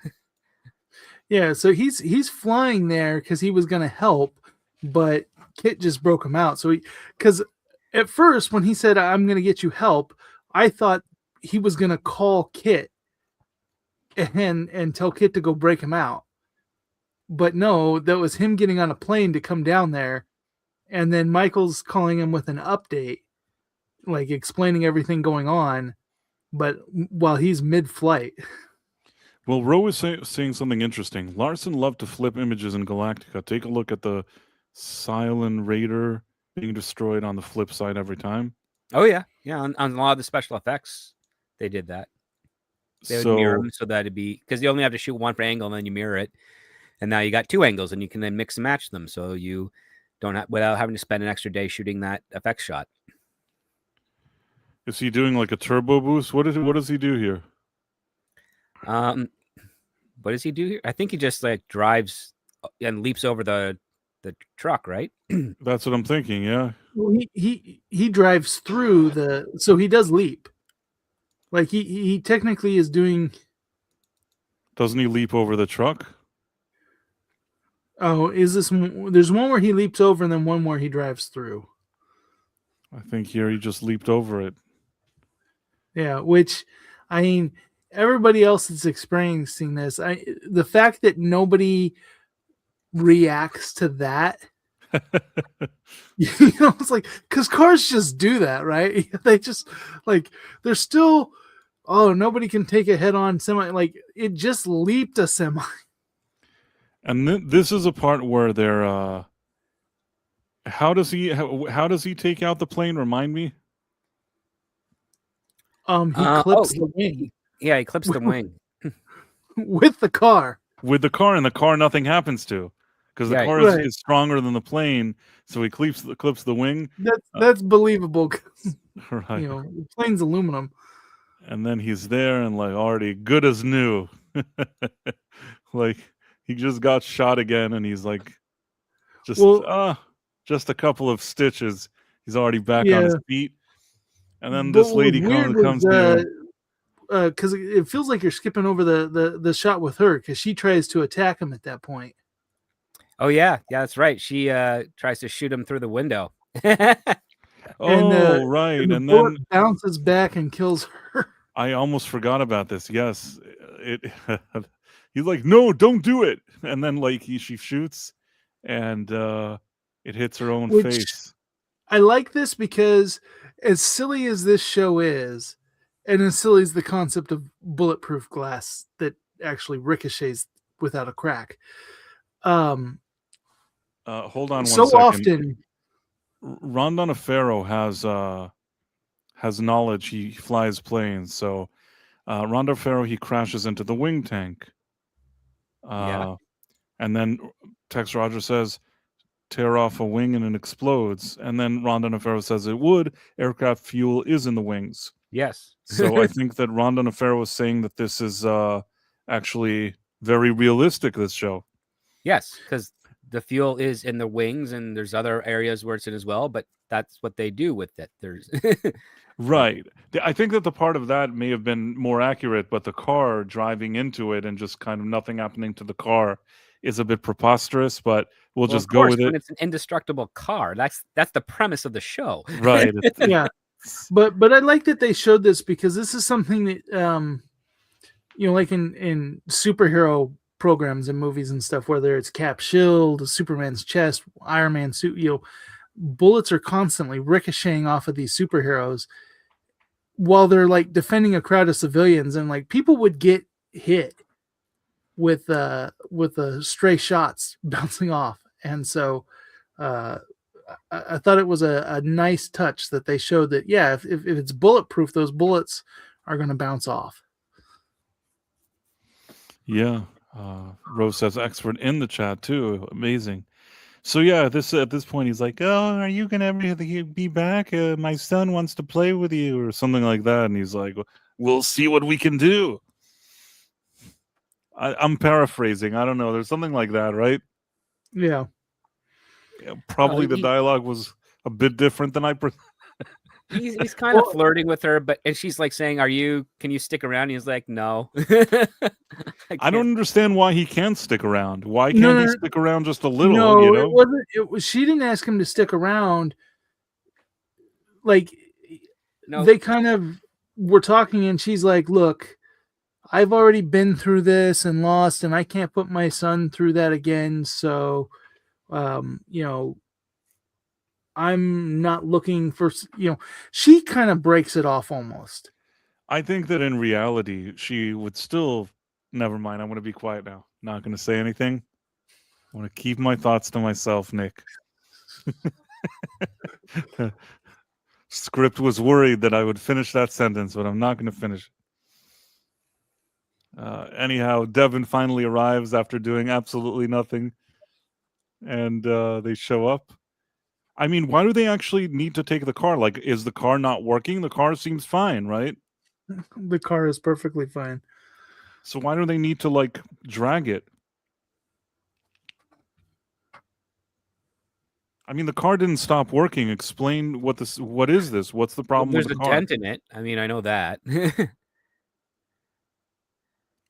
Yeah, so he's flying there because he was gonna help, but Kit just broke him out. So because at first when he said, "I'm gonna get you help," I thought he was gonna call Kit and tell Kit to go break him out. But no, that was him getting on a plane to come down there, and then Michael's calling him with an update, like explaining everything going on, but while he's mid-flight. Well, Ro is saying something interesting. Larson loved to flip images in Galactica. Take a look at the Cylon Raider being destroyed on the flip side every time. Oh yeah. On a lot of the special effects, they did that. They would mirror them so that it'd be, because you only have to shoot one angle and then you mirror it, and now you got two angles and you can then mix and match them, so you don't without having to spend an extra day shooting that effects shot. Is he doing like a turbo boost? What does he do here? What does he do here? I think he just like drives and leaps over the truck, right? That's what I'm thinking. Yeah. Well, he drives through so he does leap. Like he technically is doing. Doesn't he leap over the truck? Oh, is this? There's one where he leaps over, and then one where he drives through. I think here he just leaped over it. Yeah, which I mean, everybody else that's experiencing this, the fact that nobody reacts to that, it's like, because cars just do that, right? They just like, they're still, oh, nobody can take a head-on semi, like it just leaped a semi. And this is a part where they're how does he take out the plane? Remind me. He clips the wing. Yeah, he clips the wing with the car. With the car, and the car nothing happens to, because the car is stronger than the plane, so he clips the wing. That's believable. Right. The plane's aluminum. And then he's there and like already good as new. Like he just got shot again, and he's like, just a couple of stitches. He's already back on his feet. And then this lady comes to, because it feels like you're skipping over the shot with her, because she tries to attack him at that point. Oh yeah, that's right. She tries to shoot him through the window. Right, and then bounces back and kills her. I almost forgot about this. Yes, he's like, no, don't do it. And then like she shoots, and it hits her own face. I like this because as silly as this show is, and as silly as the concept of bulletproof glass that actually ricochets without a crack. Hold on one so second. Often Ron Donofrio has knowledge. He flies planes. So Ron Donofrio, he crashes into the wing tank. And then Tex Rogers says, tear off a wing and it explodes. And then Ron Donofrio says it would. Aircraft fuel is in the wings. Yes. So I think that Ron Donofrio was saying that this is actually very realistic, this show. Yes, because the fuel is in the wings, and there's other areas where it's in as well, but that's what they do with it. There's Right. I think that the part of that may have been more accurate, but the car driving into it and just kind of nothing happening to the car is a bit preposterous, but we'll just go with it. It's an indestructible car. That's the premise of the show. Right. Yeah. But I like that they showed this, because this is something that like in superhero programs and movies and stuff, whether it's Cap shield, Superman's chest, Iron Man suit, bullets are constantly ricocheting off of these superheroes while they're like defending a crowd of civilians, and like people would get hit with stray shots bouncing off. And so I thought it was a nice touch that they showed that, if it's bulletproof, those bullets are going to bounce off. Yeah. Rose says expert in the chat too. Amazing. So yeah, at this point he's like, "Oh, are you gonna ever be back? My son wants to play with you," or something like that. And he's like, "We'll see what we can do." I'm paraphrasing. I don't know. There's something like that, right? Yeah. Probably the dialogue was a bit different than He's kind of flirting with her, and she's like saying, can you stick around? And he's like, no. I don't understand why he can't stick around. Why can't he stick around just a little? No, it wasn't. She didn't ask him to stick around. Like, they kind of were talking, and she's like, look, I've already been through this and lost, and I can't put my son through that again. So, I'm not looking for, she kind of breaks it off almost. I think that in reality, she would still, never mind. I'm going to be quiet now. Not going to say anything. I want to keep my thoughts to myself, Nick. Script was worried that I would finish that sentence, but I'm not going to finish it. Anyhow, Devin finally arrives after doing absolutely nothing. And they show up. I mean, why do they actually need to take the car? Like, is the car not working? The car seems fine, right? The car is perfectly fine. So why do they need to, like, drag it? I mean, the car didn't stop working. Explain what is this? What's the problem with the car? There's a dent in it. I mean, I know that.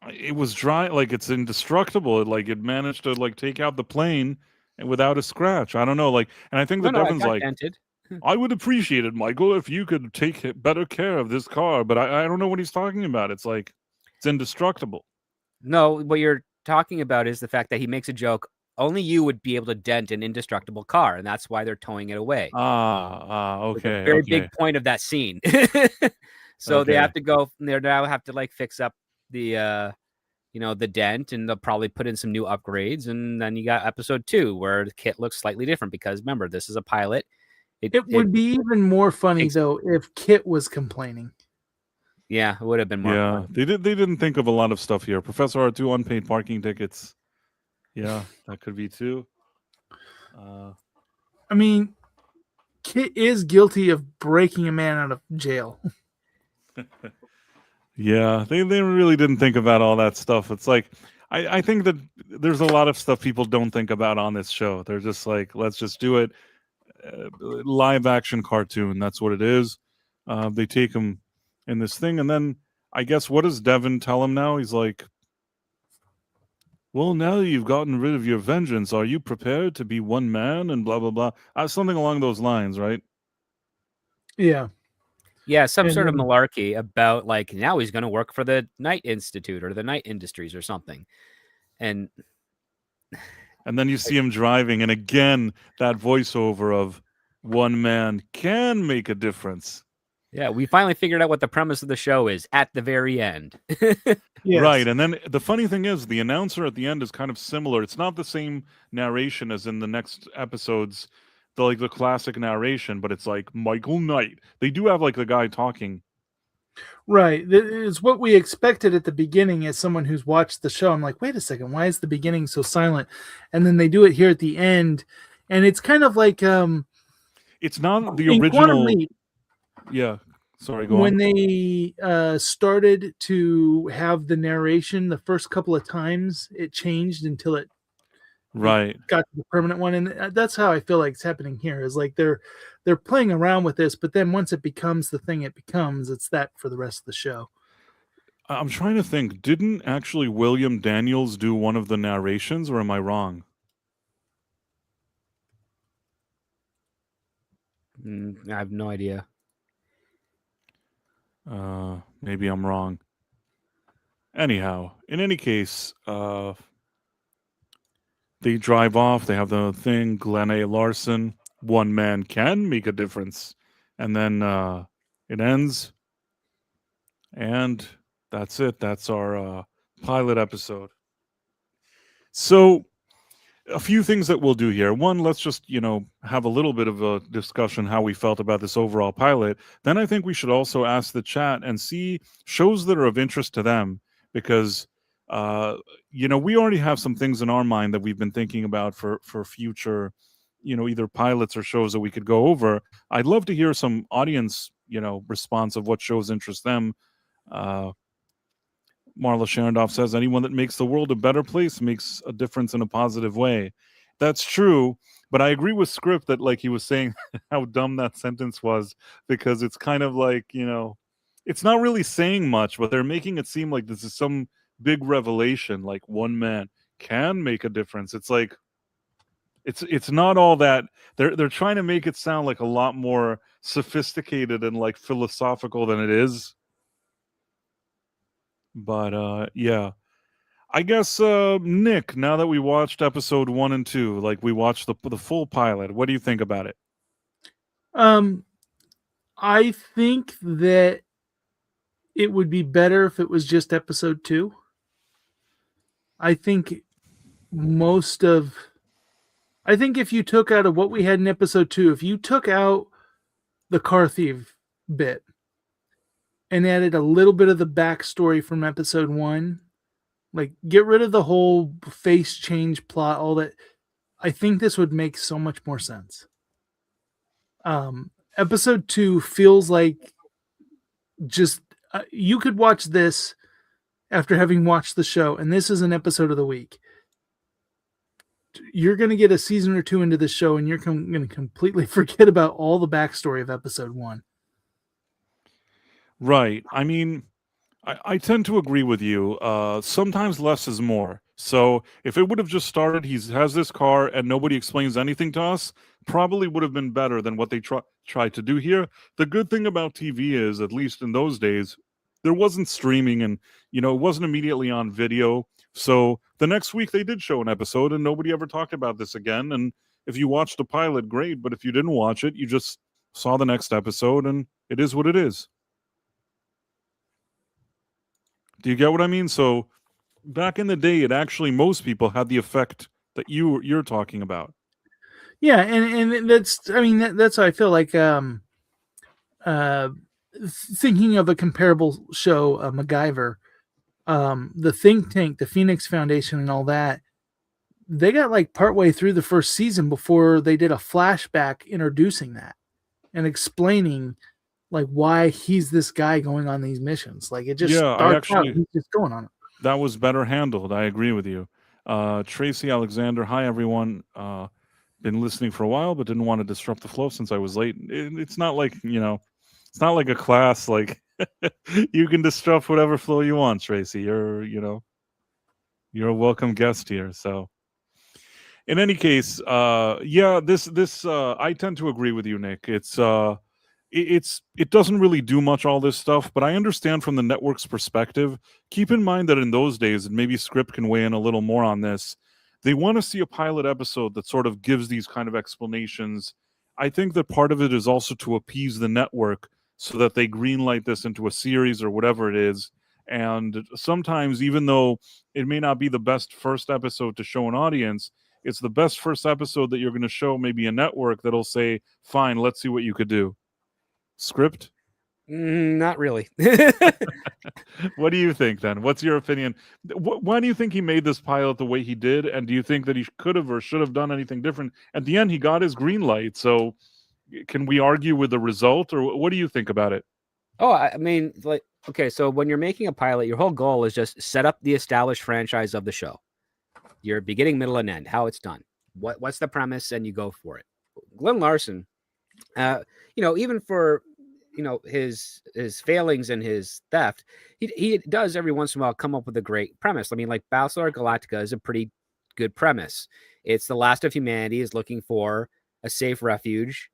It was dry, like it's indestructible. It managed to like take out the plane and without a scratch. I don't know, like, and I think that Devin's like, dented. I would appreciate it, Michael, if you could take better care of this car. But I don't know what he's talking about. It's It's indestructible. No, what you're talking about is the fact that he makes a joke. Only you would be able to dent an indestructible car, and that's why they're towing it away. Okay. It's a very okay. big point of that scene. So Okay. they have to go. They now have to like fix up the the dent, and they'll probably put in some new upgrades. And then you got episode 2 where the kit looks slightly different because remember, this is a pilot. It would be even more funny takes- though if Kit was complaining. Yeah, it would have been more. Yeah, fun. they didn't think of a lot of stuff here. Professor R2 unpaid parking tickets. Yeah, that could be too. I mean, Kit is guilty of breaking a man out of jail. Yeah, they really didn't think about all that stuff. It's like I think that there's a lot of stuff people don't think about on this show. They're just like, let's just do it. Live action cartoon. That's what it is. They take him in this thing, and then I guess what does Devin tell him now? He's like, well, now that you've gotten rid of your vengeance, are you prepared to be one man? And blah blah blah. Something along those lines, right? Yeah. Yeah, some And sort of then- malarkey about like now he's going to work for the Night Institute or the Night Industries or something. And then you see him driving, and again that voiceover of one man can make a difference. yeah, we finally figured out what the premise of the show is at the very end. Yes. Right, and then the funny thing is the announcer at the end is kind of similar. It's not the same narration as in the next episodes, the classic narration, but it's like Michael Knight. They do have like the guy talking. Right. It's what we expected at the beginning as someone who's watched the show. I'm like, wait a second, why is the beginning so silent? And then they do it here at the end. And it's kind of like It's not the in Quantum original. Leap, Yeah, sorry, go when on. they started to have the narration the first couple of times, it changed until it Right. got to the permanent one. And that's how I feel like it's happening here, is like they're playing around with this, but then once it becomes the thing it becomes, it's that for the rest of the show. I'm trying to think. Didn't actually William Daniels do one of the narrations, or am I wrong? I have no idea. Maybe I'm wrong. Anyhow, in any case, they drive off. They have the thing. Glenn A. Larson. One man can make a difference, and then it ends, and that's it. That's our pilot episode. So, a few things that we'll do here. One, let's just have a little bit of a discussion how we felt about this overall pilot. Then I think we should also ask the chat and see shows that are of interest to them, because we already have some things in our mind that we've been thinking about for future either pilots or shows that we could go over. I'd love to hear some audience response of what shows interest them. Marla Sharondoff says, anyone that makes the world a better place makes a difference in a positive way. That's true, but I agree with Script that, like he was saying, how dumb that sentence was, because it's kind of like, it's not really saying much, but they're making it seem like this is some big revelation, like one man can make a difference. It's like, it's not all that. They're trying to make it sound like a lot more sophisticated and like philosophical than it is. But yeah, I guess Nick, now that we watched episode 1 and 2, like we watched the full pilot, what do you think about it? I think that it would be better if it was just episode 2. I think if you took out of what we had in episode 2, if you took out the car thief bit and added a little bit of the backstory from episode 1, like get rid of the whole face change plot, all that, I think this would make so much more sense. Episode 2 feels like just you could watch this after having watched the show, and this is an episode of the week. You're going to get a season or 2 into the show, and you're going to completely forget about all the backstory of episode 1. Right. I mean, I tend to agree with you. Sometimes less is more. So if it would have just started, he has this car and nobody explains anything to us, probably would have been better than what they tried to do here. The good thing about TV is, at least in those days, there wasn't streaming, and it wasn't immediately on video. So the next week they did show an episode, and nobody ever talked about this again. And if you watched the pilot, great. But if you didn't watch it, you just saw the next episode, and it is what it is. Do you get what I mean? So back in the day, it actually, most people had the effect that you're talking about. Yeah, and that's, I mean, that's how I feel like. Thinking of a comparable show, MacGyver, the think tank, the Phoenix Foundation, and all that, they got like partway through the first season before they did a flashback introducing that and explaining like why he's this guy going on these missions. Like it just starts out, he's just going on it. That was better handled. I agree with you. Tracy Alexander, hi everyone. Been listening for a while, but didn't want to disrupt the flow since I was late. It's not like, it's not like a class. Like you can disrupt whatever flow you want, Tracy. You're a welcome guest here. So in any case, this I tend to agree with you, Nick. It doesn't really do much, all this stuff, but I understand from the network's perspective. Keep in mind that in those days, and maybe Script can weigh in a little more on this, they want to see a pilot episode that sort of gives these kind of explanations. I think that part of it is also to appease the network so that they greenlight this into a series or whatever it is. And sometimes, even though it may not be the best first episode to show an audience, it's the best first episode that you're going to show maybe a network that'll say, fine, let's see what you could do. Script? Not really. What do you think then? What's your opinion? Why do you think he made this pilot the way he did? And do you think that he could have or should have done anything different? At the end, he got his green light. So can we argue with the result, or what do you think about it? Oh, I mean, like, okay, so when you're making a pilot, your whole goal is just set up the established franchise of the show. Your beginning, middle, and end, how it's done. What's the premise, and you go for it. Glenn Larson, even for his failings and his theft, he does every once in a while come up with a great premise. I mean, like Battlestar Galactica is a pretty good premise. It's the last of humanity is looking for a safe refuge.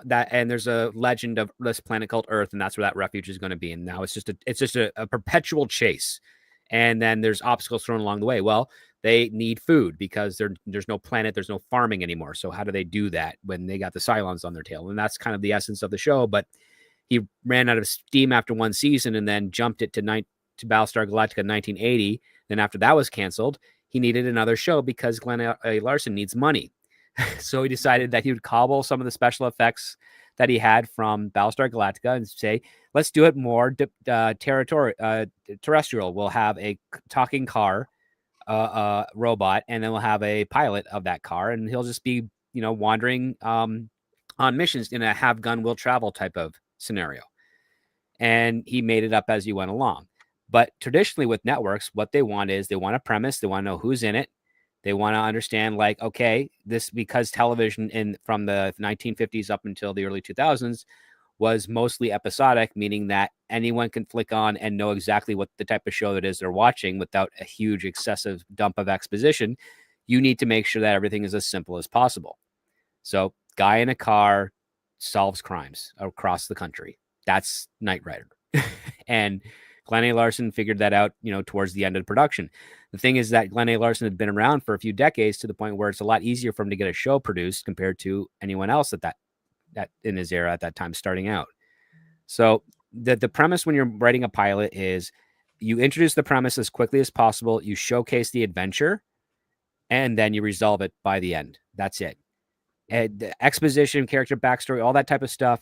And there's a legend of this planet called Earth, and that's where that refuge is going to be. And now it's just a perpetual chase. And then there's obstacles thrown along the way. Well, they need food because there's no planet, there's no farming anymore. So how do they do that when they got the Cylons on their tail? And that's kind of the essence of the show. But he ran out of steam after one season and then jumped it to Battlestar Galactica in 1980. Then after that was canceled, he needed another show because Glenn A. Larson needs money. So he decided that he would cobble some of the special effects that he had from Battlestar Galactica and say, let's do it more terrestrial. We'll have a talking car robot, and then we'll have a pilot of that car, and he'll just be, wandering on missions in a have gun will travel type of scenario. And he made it up as he went along. But traditionally with networks, what they want is they want a premise, they want to know who's in it. They want to understand, like, okay, this, because television from the 1950s up until the early 2000s was mostly episodic, meaning that anyone can flick on and know exactly what the type of show it is they're watching without a huge excessive dump of exposition. You need to make sure that everything is as simple as possible. So guy in a car solves crimes across the country. That's Knight Rider. And Glenn A. Larson figured that out, towards the end of the production. The thing is that Glenn A. Larson had been around for a few decades to the point where it's a lot easier for him to get a show produced compared to anyone else that in his era at that time starting out. So the premise when you're writing a pilot is you introduce the premise as quickly as possible, you showcase the adventure, and then you resolve it by the end. That's it. And the exposition, character backstory, all that type of stuff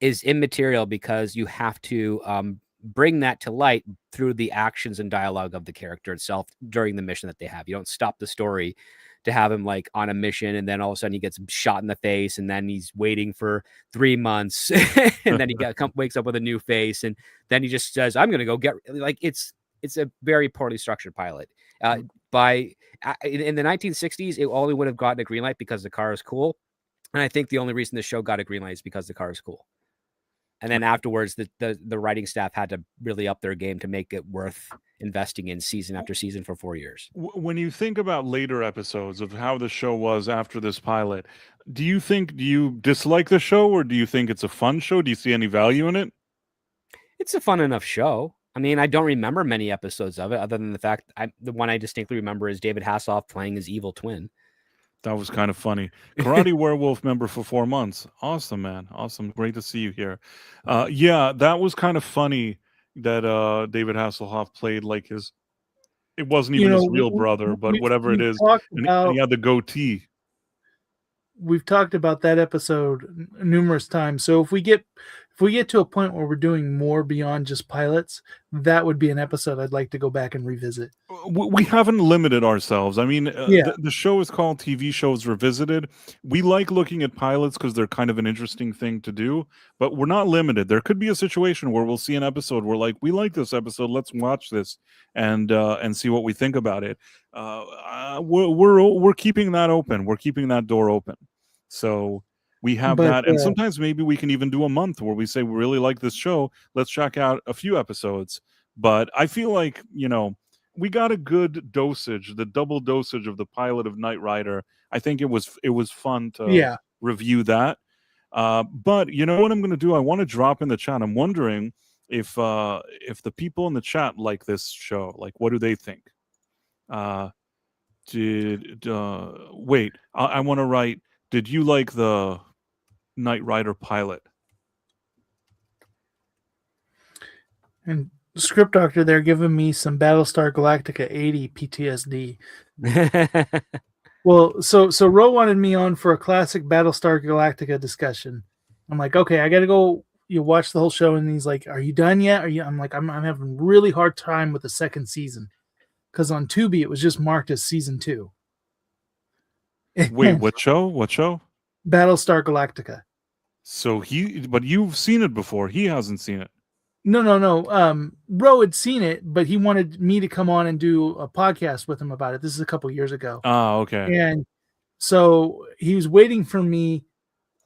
is immaterial because you have to bring that to light through the actions and dialogue of the character itself during the mission that they have. You don't stop the story to have him like on a mission and then all of a sudden he gets shot in the face and then he's waiting for 3 months and then he wakes up with a new face and then he just says, I'm going to go get, like, it's a very poorly structured pilot. In the 1960s, it only would have gotten a green light because the car is cool. And I think the only reason the show got a green light is because the car is cool. And then afterwards, the writing staff had to really up their game to make it worth investing in season after season for 4 years. When you think about later episodes of how the show was after this pilot, do you dislike the show or do you think it's a fun show? Do you see any value in it? It's a fun enough show. I mean, I don't remember many episodes of it, other than the fact the one I distinctly remember is David Hasselhoff playing his evil twin. That was kind of funny. Karate Werewolf member for 4 months. Awesome, man. Awesome. Great to see you here. Yeah, that was kind of funny that David Hasselhoff played like his. It wasn't even his real brother, but whatever it is, and he had the goatee. We've talked about that episode numerous times. So if we get to a point where we're doing more beyond just pilots, that would be an episode I'd like to go back and revisit. We haven't limited ourselves. I mean, Yeah. the show is called TV Shows Revisited. We like looking at pilots because they're kind of an interesting thing to do, but we're not limited. There could be a situation where we'll see an episode where, like, we like this episode, let's watch this and see what we think about it. We're keeping that open. We're keeping that door open. So we have that, and sometimes maybe we can even do a month where we say we really like this show. Let's check out a few episodes. But I feel like, we got a good dosage, the double dosage of the pilot of Knight Rider. I think it was fun to review that. But you know what I'm going to do? I want to drop in the chat. I'm wondering if the people in the chat like this show. Like, what do they think? Wait, I want to write. Did you like the Knight Rider pilot? And Script Doctor, they're giving me some Battlestar Galactica 80 PTSD. Well, so Ro wanted me on for a classic Battlestar Galactica discussion. I'm like, okay, I got to go. You watch the whole show, and he's like, "Are you done yet?" I'm like, I'm having a really hard time with the second season because on Tubi it was just marked as season 2. Wait, what show? What show? Battlestar Galactica. So but you've seen it before. He hasn't seen it. No. Ro had seen it, but he wanted me to come on and do a podcast with him about it. This is a couple years ago. Oh, okay. And so he was waiting for me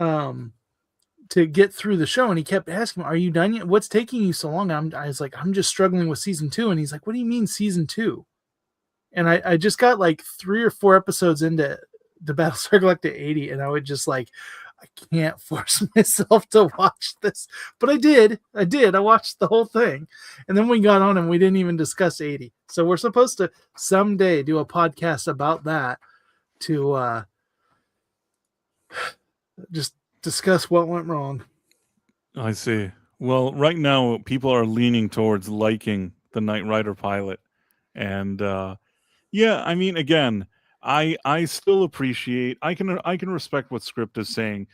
to get through the show, and he kept asking me, "Are you done yet? What's taking you so long?" I was like, "I'm just struggling with season 2." And he's like, "What do you mean season 2?" And I just got like 3 or 4 episodes into the Battlestar Galactica 80, and I would just like, I can't force myself to watch this, but I did. I watched the whole thing, and then we got on and we didn't even discuss 80. So we're supposed to someday do a podcast about that to just discuss what went wrong. I see. Well, right now people are leaning towards liking the Knight Rider pilot, and yeah, I mean, again, I still appreciate. I can respect what Script is saying.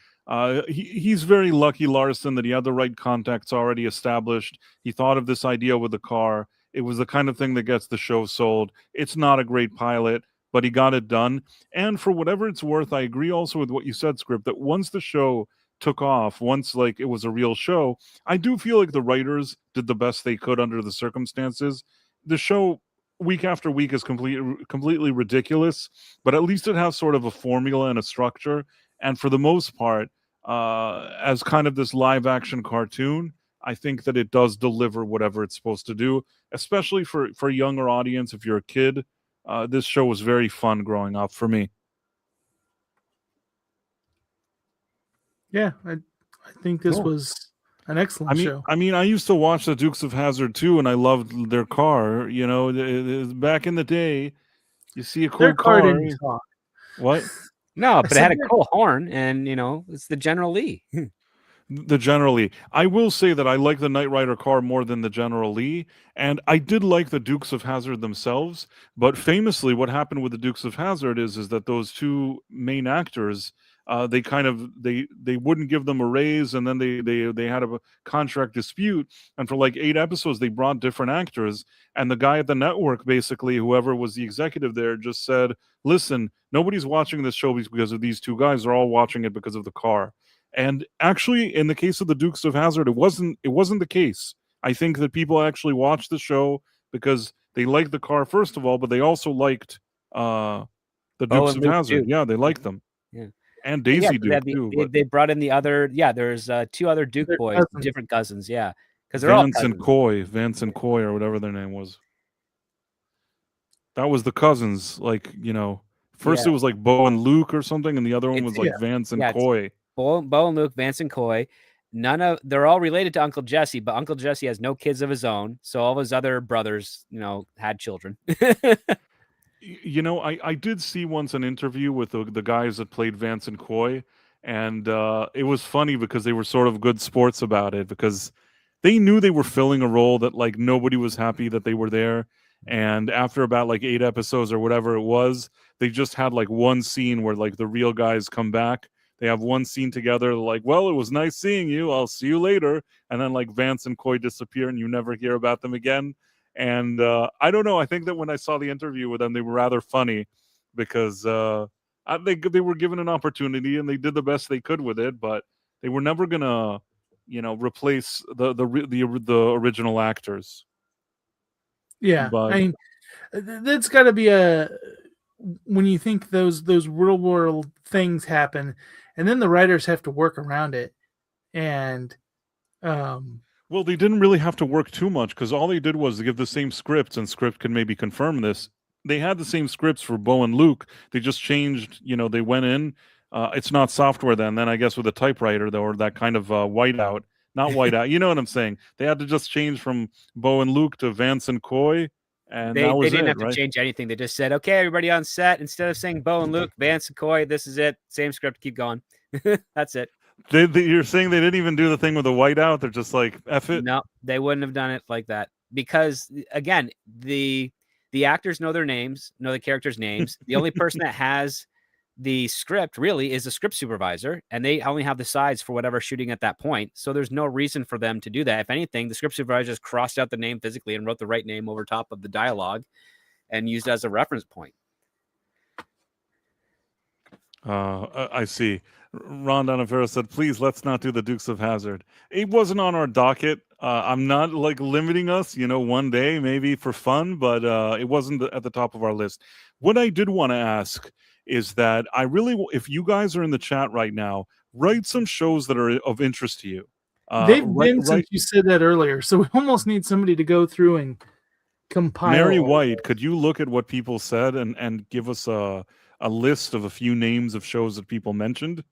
He's very lucky, Larson, that he had the right contacts already established. He thought of this idea with the car. It was the kind of thing that gets the show sold. It's not a great pilot, but he got it done. And for whatever it's worth, I agree also with what you said, Script, that once the show took off, once like it was a real show, I do feel like the writers did the best they could under the circumstances. The show week after week is completely ridiculous, but at least it has sort of a formula and a structure. And for the most part, as kind of this live action cartoon, I think that it does deliver whatever it's supposed to do, especially for a younger audience. If you're a kid, this show was very fun growing up for me. Yeah, I think this was an excellent show. I mean, I used to watch the Dukes of Hazzard too, and I loved their car. You know, back in the day, you see a cool their car. Didn't talk. What? No, but it had a cool horn, and it's the General Lee. The General Lee. I will say that I like the Knight Rider car more than the General Lee, and I did like the Dukes of Hazzard themselves. But famously, what happened with the Dukes of Hazzard is that those two main actors, they wouldn't give them a raise, and then they had a contract dispute, and for like 8 episodes they brought different actors, and the guy at the network, basically whoever was the executive there, just said, "Listen, nobody's watching this show because of these two guys. They're all watching it because of the car." And actually, in the case of the Dukes of Hazzard, it wasn't the case. I think that people actually watched the show because they liked the car first of all, but they also liked the Dukes of Hazzard. Yeah, they liked them. Yeah. And Daisy Duke too. They brought in the other. Yeah, there's 2 other Duke boys, cousins. Different cousins. Yeah, because they're Vance all cousins. Vance and Coy, or whatever their name was. That was the cousins. Like, first it was like Bo and Luke or something, and the other one was like Vance and Coy. Bo and Luke, Vance and Coy, they're all related to Uncle Jesse, but Uncle Jesse has no kids of his own. So all of his other brothers, had children. I did see once an interview with the guys that played Vance and Coy, and it was funny because they were sort of good sports about it because they knew they were filling a role that like nobody was happy that they were there. And after about like 8 episodes or whatever it was, they just had like one scene where like the real guys come back. They have one scene together, like, well, it was nice seeing you. I'll see you later. And then like Vance and Coy disappear and you never hear about them again. And I don't know. I think that when I saw the interview with them, they were rather funny because they were given an opportunity and they did the best they could with it, but they were never gonna, replace the original actors. Yeah, But I mean, that's got to be when you think those real world things happen, and then the writers have to work around it, and well, they didn't really have to work too much because all they did was give the same scripts, and Script can maybe confirm this. They had the same scripts for Bo and Luke. They just changed, they went in. It's not software then I guess with a typewriter though, or that kind of whiteout. Not whiteout. You know what I'm saying? They had to just change from Bo and Luke to Vance and Coy, and They that was didn't it, have right? to change anything. They just said, okay, everybody on set, instead of saying Bo and Luke, Vance and Coy, this is it. Same script, keep going. That's it. You're saying they didn't even do the thing with the whiteout? They're just like, F it? No, they wouldn't have done it like that. Because again, the actors know their names, know the characters' names. The only person that has the script really is the script supervisor, and they only have the sides for whatever shooting at that point. So there's no reason for them to do that. If anything, the script supervisor just crossed out the name physically and wrote the right name over top of the dialogue and used it as a reference point. I see. Ron Donofero said, please, let's not do the Dukes of Hazzard. It wasn't on our docket. I'm not like limiting us, one day maybe for fun, but it wasn't at the top of our list. What I did want to ask is that if you guys are in the chat right now, write some shows that are of interest to you. They've been since you said that earlier, so we almost need somebody to go through and compile. Mary White, could you look at what people said and give us a list of a few names of shows that people mentioned?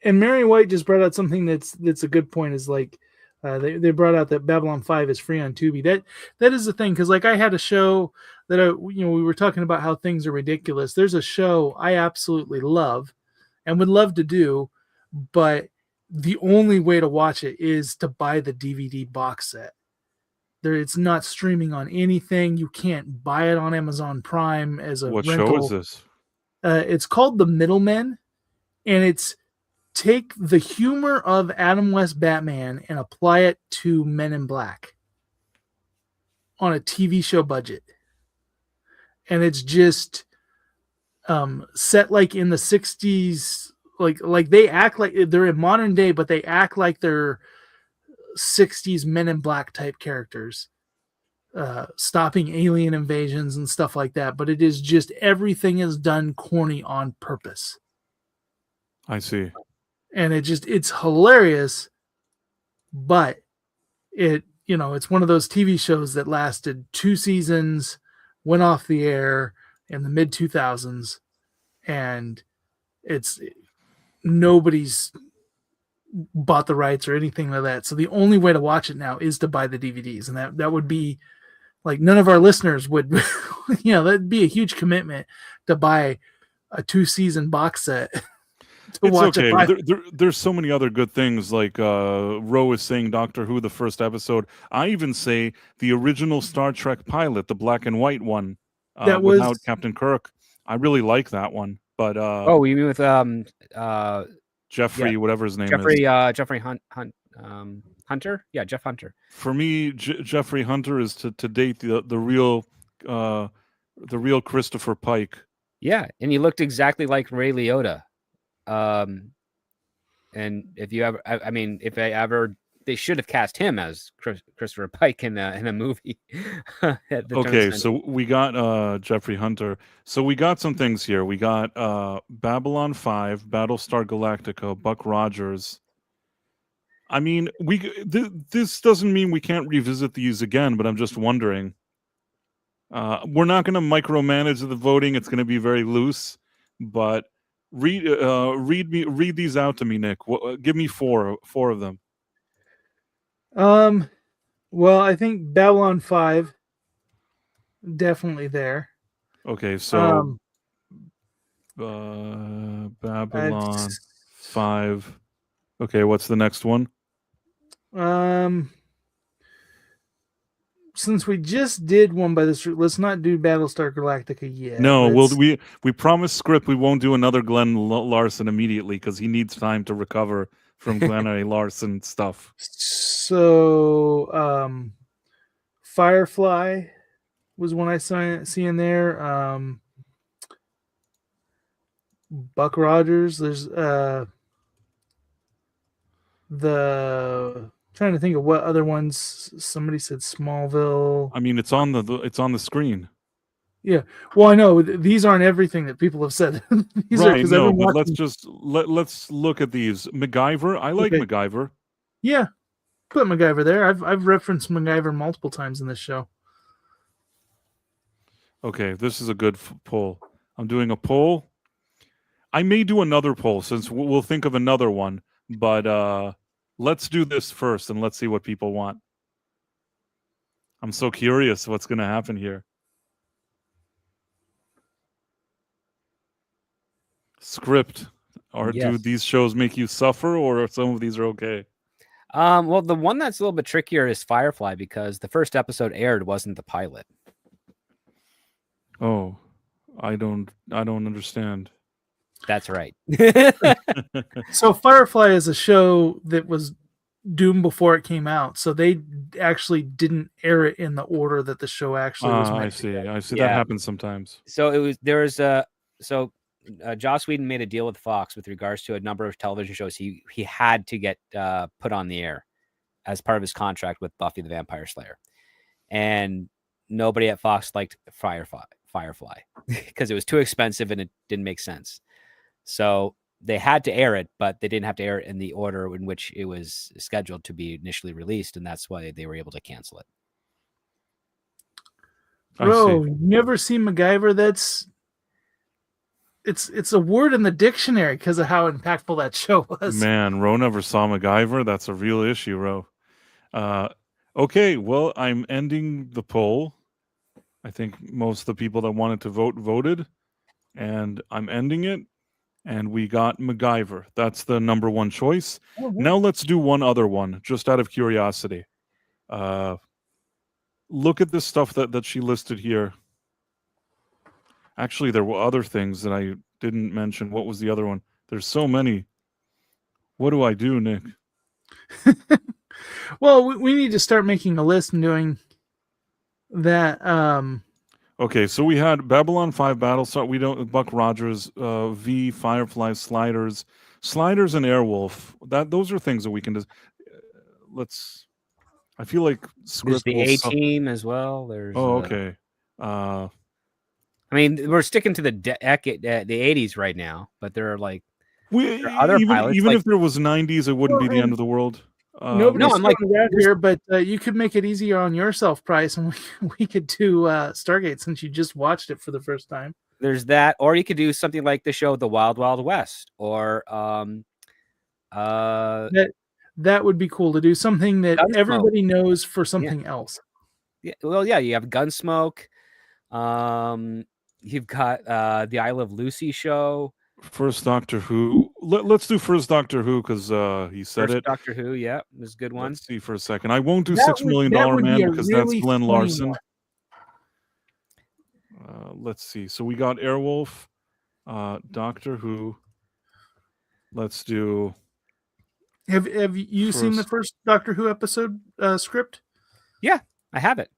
And Mary White just brought out something that's a good point. Is like they brought out that Babylon 5 is free on Tubi. That is the thing, because like I had a show that we were talking about how things are ridiculous. There's a show I absolutely love and would love to do, but the only way to watch it is to buy the DVD box set. It's not streaming on anything. You can't buy it on Amazon Prime as a What rental. show is this? It's called The Middlemen, and it's take the humor of Adam West Batman and apply it to Men in Black on a TV show budget. And it's just set like in the 60s, like they act like they're in modern day, but they act like they're 60s Men in Black type characters, stopping alien invasions and stuff like that. But it is just everything is done corny on purpose. I see. And it's hilarious, but it's one of those TV shows that lasted 2 seasons, went off the air in the mid 2000s, and nobody's bought the rights or anything like that. So the only way to watch it now is to buy the DVDs, and that would be like none of our listeners would, that'd be a huge commitment to buy a 2-season box set. It's okay. There's so many other good things. Like Ro is saying, Doctor Who, the first episode. I even say the original Star Trek pilot, the black and white one, without Captain Kirk. I really like that one. But you mean with Jeffrey, whatever his name is. Jeffrey Hunter? Yeah, Jeff Hunter. For me, Jeffrey Hunter is to date the real Christopher Pike. Yeah, and he looked exactly like Ray Liotta. And if they should have cast him as Christopher Pike in a movie. Okay, so we got Jeffrey Hunter. So we got some things here. We got Babylon 5, Battlestar Galactica, Buck Rogers. I mean, this doesn't mean we can't revisit these again, but I'm just wondering. We're not going to micromanage the voting. It's going to be very loose, but read these out to me, Nick. Give me four of them. Well, I think Babylon 5 definitely there. Okay, so I've Babylon 5. Okay, what's the next one? Since we just did one by this route, let's not do Battlestar Galactica yet. No, we promised Script we won't do another Glenn Larson immediately because he needs time to recover from Glenn A. Larson stuff. So, Firefly was one I see in there. Buck Rogers. There's the trying to think of what other ones. Somebody said Smallville. I mean, it's on the screen. Yeah. Well, I know these aren't everything that people have said. These are Right, because no, everyone but let's look at these. MacGyver, I like Okay. MacGyver. Yeah, put MacGyver there. I've referenced MacGyver multiple times in this show. Okay, this is a good poll. I'm doing a poll. I may do another poll since we'll think of another one, but let's do this first and let's see what people want. I'm so curious what's going to happen here. Script. Or do Yes. these shows make you suffer, or some of these are okay? Well, the one that's a little bit trickier is Firefly because the first episode aired wasn't the pilot. Oh, I don't understand. That's right. So Firefly is a show that was doomed before it came out, so they actually didn't air it in the order that the show actually was meant I to see. go. I see. Yeah. That happens sometimes. So Joss Whedon made a deal with Fox with regards to a number of television shows he had to get put on the air as part of his contract with Buffy the Vampire Slayer, and nobody at Fox liked Firefly because it was too expensive and it didn't make sense. So they had to air it, but they didn't have to air it in the order in which it was scheduled to be initially released, and that's why they were able to cancel it. Bro, you never seen MacGyver? It's a word in the dictionary because of how impactful that show was. Man, Ro never saw MacGyver. That's a real issue, Ro. Okay, well, I'm ending the poll. I think most of the people that wanted to vote voted, and I'm ending it. And we got MacGyver. That's the number one choice. Mm-hmm. Now let's do one other one, just out of curiosity. Look at this stuff that she listed here. Actually, there were other things that I didn't mention. What was the other one? There's so many. What do I do, Nick? Well, we need to start making a list and doing that. Okay, so we had Babylon 5 Battlestar. We don't Buck Rogers, V, Firefly, Sliders, and Airwolf. Those are things that we can just. Let's. I feel like There's Script the will A-Team as well. There's okay. I mean, we're sticking to the 80s right now, but there are like there are other pilots. Even like, if there was 90s, it wouldn't be the end of the world. Nobody's I'm like, around here, but you could make it easier on yourself, Price, and we could do Stargate since you just watched it for the first time. There's that, or you could do something like the show The Wild Wild West, or that would be cool to do something that Gunsmoke. Everybody knows for something else. Yeah, well, yeah, you have Gunsmoke. You've got the I Love Lucy show. First Doctor Who. Let's do First Doctor Who because he said First it. Doctor Who, yeah, was a good one. Let's see for a second. I won't do That $6 Million Man because that's really Glenn funny Larson. one. Let's see. So we got Airwolf, Doctor Who. Let's do. Have you seen the first Doctor Who episode script? Yeah, I have it.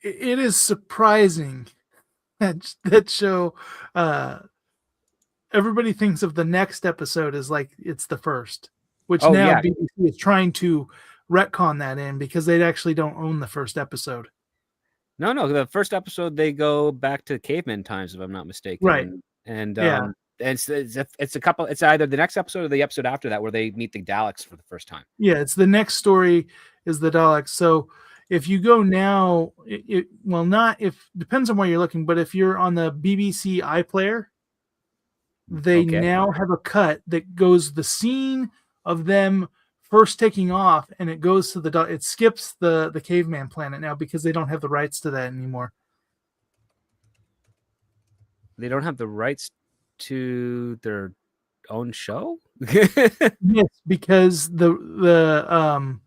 It is surprising that show. Everybody thinks of the next episode as like it's the first, which now BBC is trying to retcon that in because they actually don't own the first episode. No, the first episode they go back to caveman times, if I'm not mistaken. Right, and yeah. It's a couple. It's either the next episode or the episode after that where they meet the Daleks for the first time. Yeah, it's the next story is the Daleks. So if you go now, depends on where you're looking, but if you're on the BBC iPlayer, They Okay. now have a cut that goes the scene of them first taking off, and it goes to it skips the caveman planet now because they don't have the rights to that anymore. They don't have the rights to their own show? Yes, because the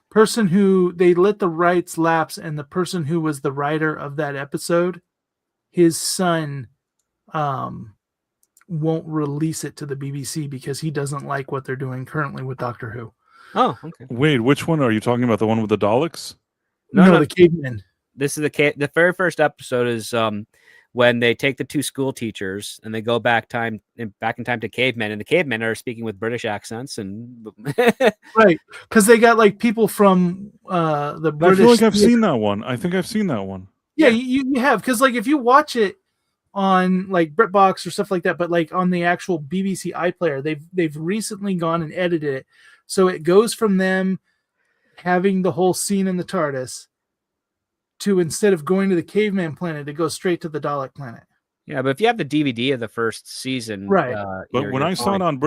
person who they let the rights lapse, and the person who was the writer of that episode, his son won't release it to the BBC because he doesn't like what they're doing currently with Doctor Who. Oh, okay. Wait, which one are you talking about? The one with the Daleks? No. The cavemen. This is the very first episode is when they take the two school teachers and they go back in time to cavemen, and the cavemen are speaking with British accents and Right, because they got like people from the British. I feel like I've seen that one. I think I've seen that one. Yeah, you have, because like if you watch it on like BritBox or stuff like that, but like on the actual BBC iPlayer, they've recently gone and edited it, so it goes from them having the whole scene in the TARDIS to, instead of going to the caveman planet, it goes straight to the Dalek planet. Yeah, but if you have the DVD of the first season, right? But when I saw it on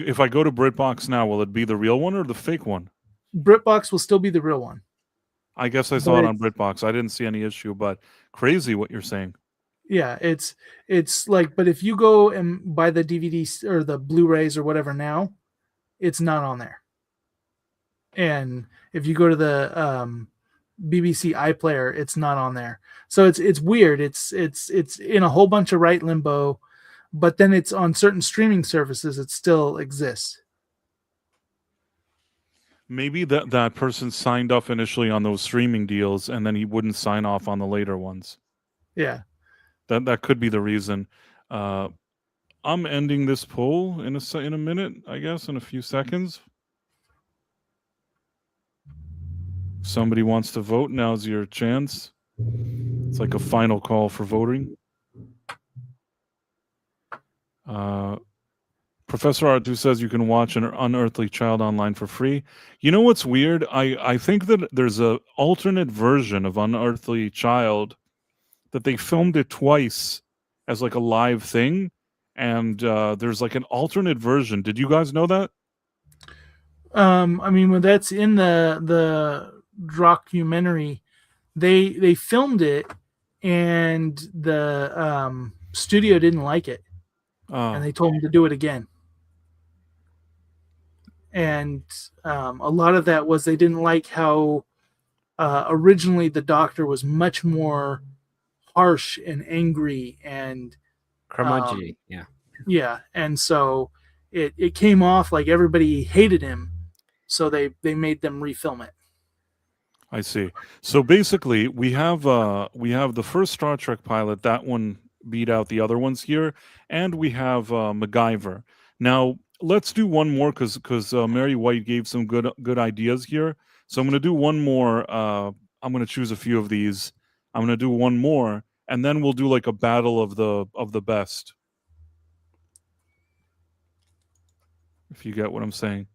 if I go to BritBox now, will it be the real one or the fake one? BritBox will still be the real one. I guess I saw it on BritBox. I didn't see any issue, but crazy what you're saying. Yeah, it's like, but if you go and buy the DVDs or the Blu-rays or whatever now, it's not on there. And if you go to the BBC iPlayer, it's not on there. So it's weird. It's in a whole bunch of right limbo, but then it's on certain streaming services. It still exists. Maybe that person signed up initially on those streaming deals, and then he wouldn't sign off on the later ones. Yeah, that could be the reason. I'm ending this poll in a minute, I guess, in a few seconds. If somebody wants to vote, now's your chance. It's like a final call for voting. Professor R2 says you can watch an Unearthly Child online for free. You know what's weird? I think that there's a alternate version of Unearthly Child that they filmed it twice as like a live thing, and there's like an alternate version. Did you guys know that? I mean, when that's in the documentary, they filmed it, and the studio didn't like it, and they told them to do it again. And a lot of that was they didn't like how originally the Doctor was much more harsh and angry and curmudgeon. Yeah, and so it came off like everybody hated him, so they made them refilm it. I see. So basically, we have the first Star Trek pilot. That one beat out the other ones here, and we have MacGyver. Now let's do one more because Mary White gave some good ideas here. So I'm going to do one more. I'm going to choose a few of these. I'm going to do one more, and then we'll do like a battle of the best. If you get what I'm saying.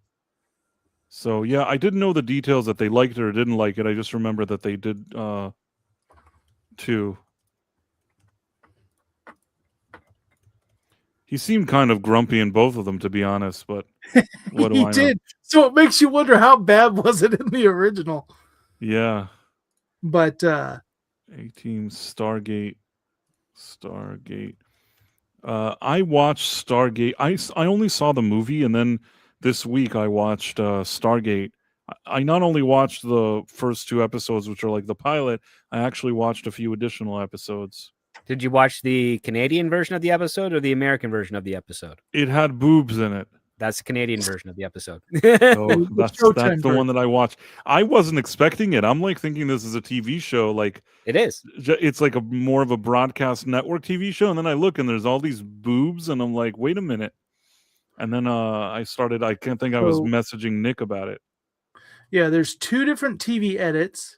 So yeah, I didn't know the details that they liked it or didn't like it. I just remember that they did too. He seemed kind of grumpy in both of them, to be honest, but what do I know? He did. So it makes you wonder, how bad was it in the original? Yeah. But A-Team Stargate. I watched Stargate. I only saw the movie, and then this week I watched Stargate. I not only watched the first 2 episodes, which are like the pilot, I actually watched a few additional episodes. Did you watch the Canadian version of the episode or the American version of the episode? It had boobs in it. That's the Canadian version of the episode. So that's the one that I watched. I wasn't expecting it. I'm like thinking this is a TV show. Like it is. It's like more of a broadcast network TV show. And then I look and there's all these boobs, and I'm like, wait a minute. And then I can't think I was messaging Nick about it. Yeah, there's 2 different TV edits,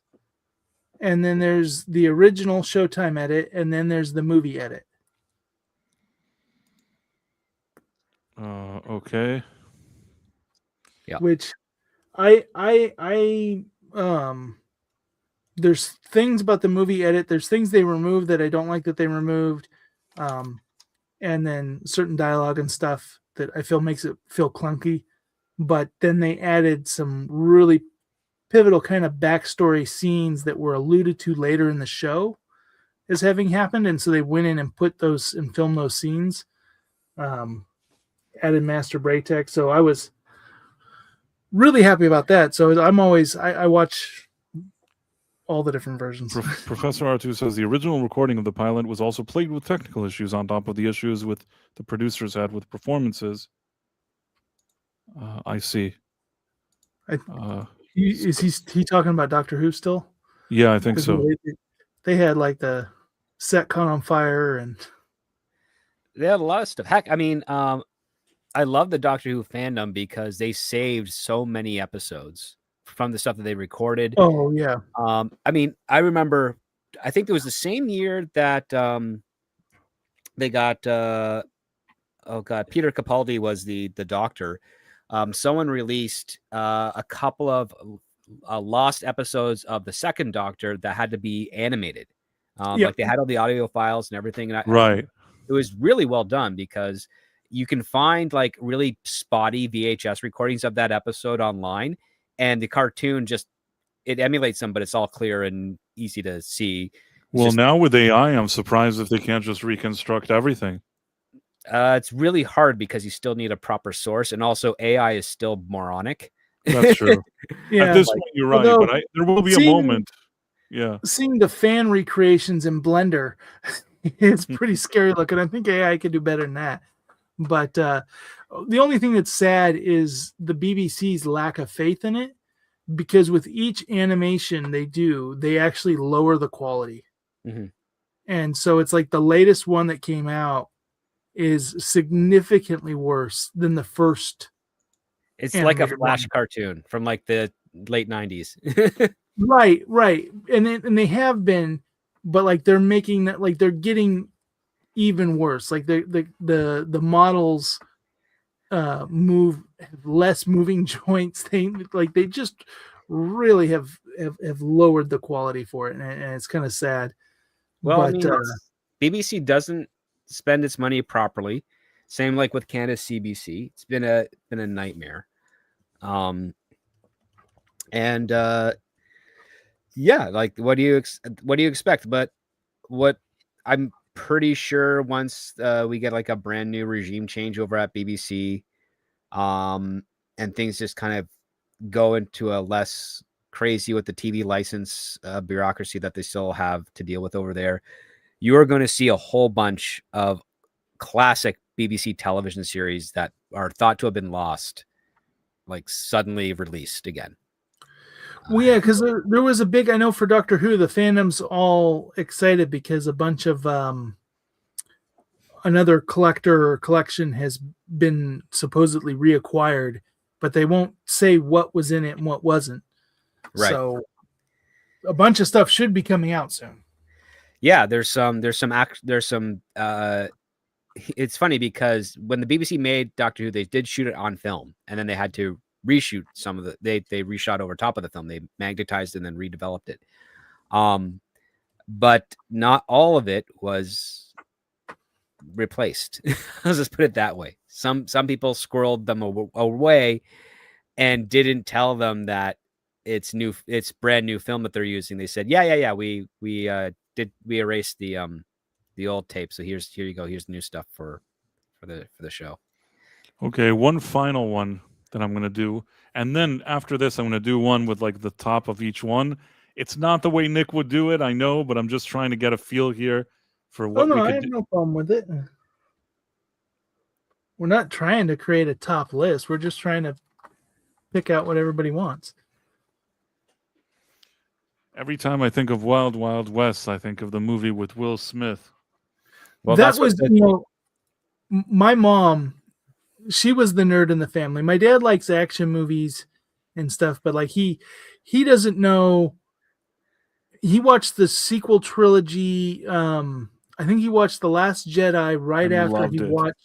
and then there's the original Showtime edit, and then there's the movie edit. Okay. Yeah. Which I there's things about the movie edit. There's things they removed that I don't like that they removed. and then certain dialogue and stuff that I feel makes it feel clunky. But then they added some really pivotal kind of backstory scenes that were alluded to later in the show as having happened, and so they went in and put those and filmed those scenes. Added Master Braytek, so I was really happy about that. So I'm always I watch all the different versions. Professor R2 says the original recording of the pilot was also plagued with technical issues on top of the issues with the producers had with performances. I see. Is he talking about Doctor Who still? Yeah, I think so. They had like the set caught on fire, and they had a lot of stuff. Heck, I mean, I love the Doctor Who fandom because they saved so many episodes from the stuff that they recorded. Oh yeah. I mean, I remember, I think it was the same year that they got Peter Capaldi was the Doctor. Someone released a couple of lost episodes of the second Doctor that had to be animated. Like they had all the audio files and everything. And right. It was really well done because you can find like really spotty VHS recordings of that episode online, and the cartoon it emulates them, but it's all clear and easy to see. Now with AI, I'm surprised if they can't just reconstruct everything. It's really hard because you still need a proper source, and also AI is still moronic. That's true. At this point, you're right, but there will be a moment. Yeah, seeing the fan recreations in Blender, it's pretty scary looking. I think AI could do better than that. But the only thing that's sad is the BBC's lack of faith in it, because with each animation they do, they actually lower the quality. Mm-hmm. And so it's like the latest one that came out is significantly worse than the first. It's like a Flash cartoon from like the late 90s. Right. And they have been, but like they're making that, like they're getting even worse. Like the models move, have less moving joints. They just really have lowered the quality for it, and it's kind of sad. Well, I mean, BBC doesn't spend its money properly. Same like with Canada's CBC. It's been a nightmare. Yeah, like what do you expect? But what I'm pretty sure once we get like a brand new regime change over at BBC, and things just kind of go into a less crazy with the TV license bureaucracy that they still have to deal with over there, you are going to see a whole bunch of classic BBC television series that are thought to have been lost, like suddenly released again. Well, yeah, because there was a big, I know for Doctor Who, the fandom's all excited because a bunch of another collector or collection has been supposedly reacquired, but they won't say what was in it and what wasn't. Right. So a bunch of stuff should be coming out soon. Yeah, there's some it's funny because when the BBC made Doctor Who, they did shoot it on film, and then they had to reshoot some of they reshot over top of the film. They magnetized and then redeveloped it. But not all of it was replaced. Let's just put it that way. Some people squirreled them away and didn't tell them that it's brand new film that they're using. They said, yeah, we erased the old tape. So here you go. Here's the new stuff for the show. Okay, one final one that I'm going to do. And then after this, I'm going to do one with like the top of each one. It's not the way Nick would do it, I know, but I'm just trying to get a feel here for what I have no problem with it. We're not trying to create a top list. We're just trying to pick out what everybody wants. Every time I think of Wild Wild West, I think of the movie with Will Smith. Well, that was, my mom, she was the nerd in the family. My dad likes action movies and stuff, but like he doesn't know. He watched the sequel trilogy. I think he watched The Last Jedi right after he watched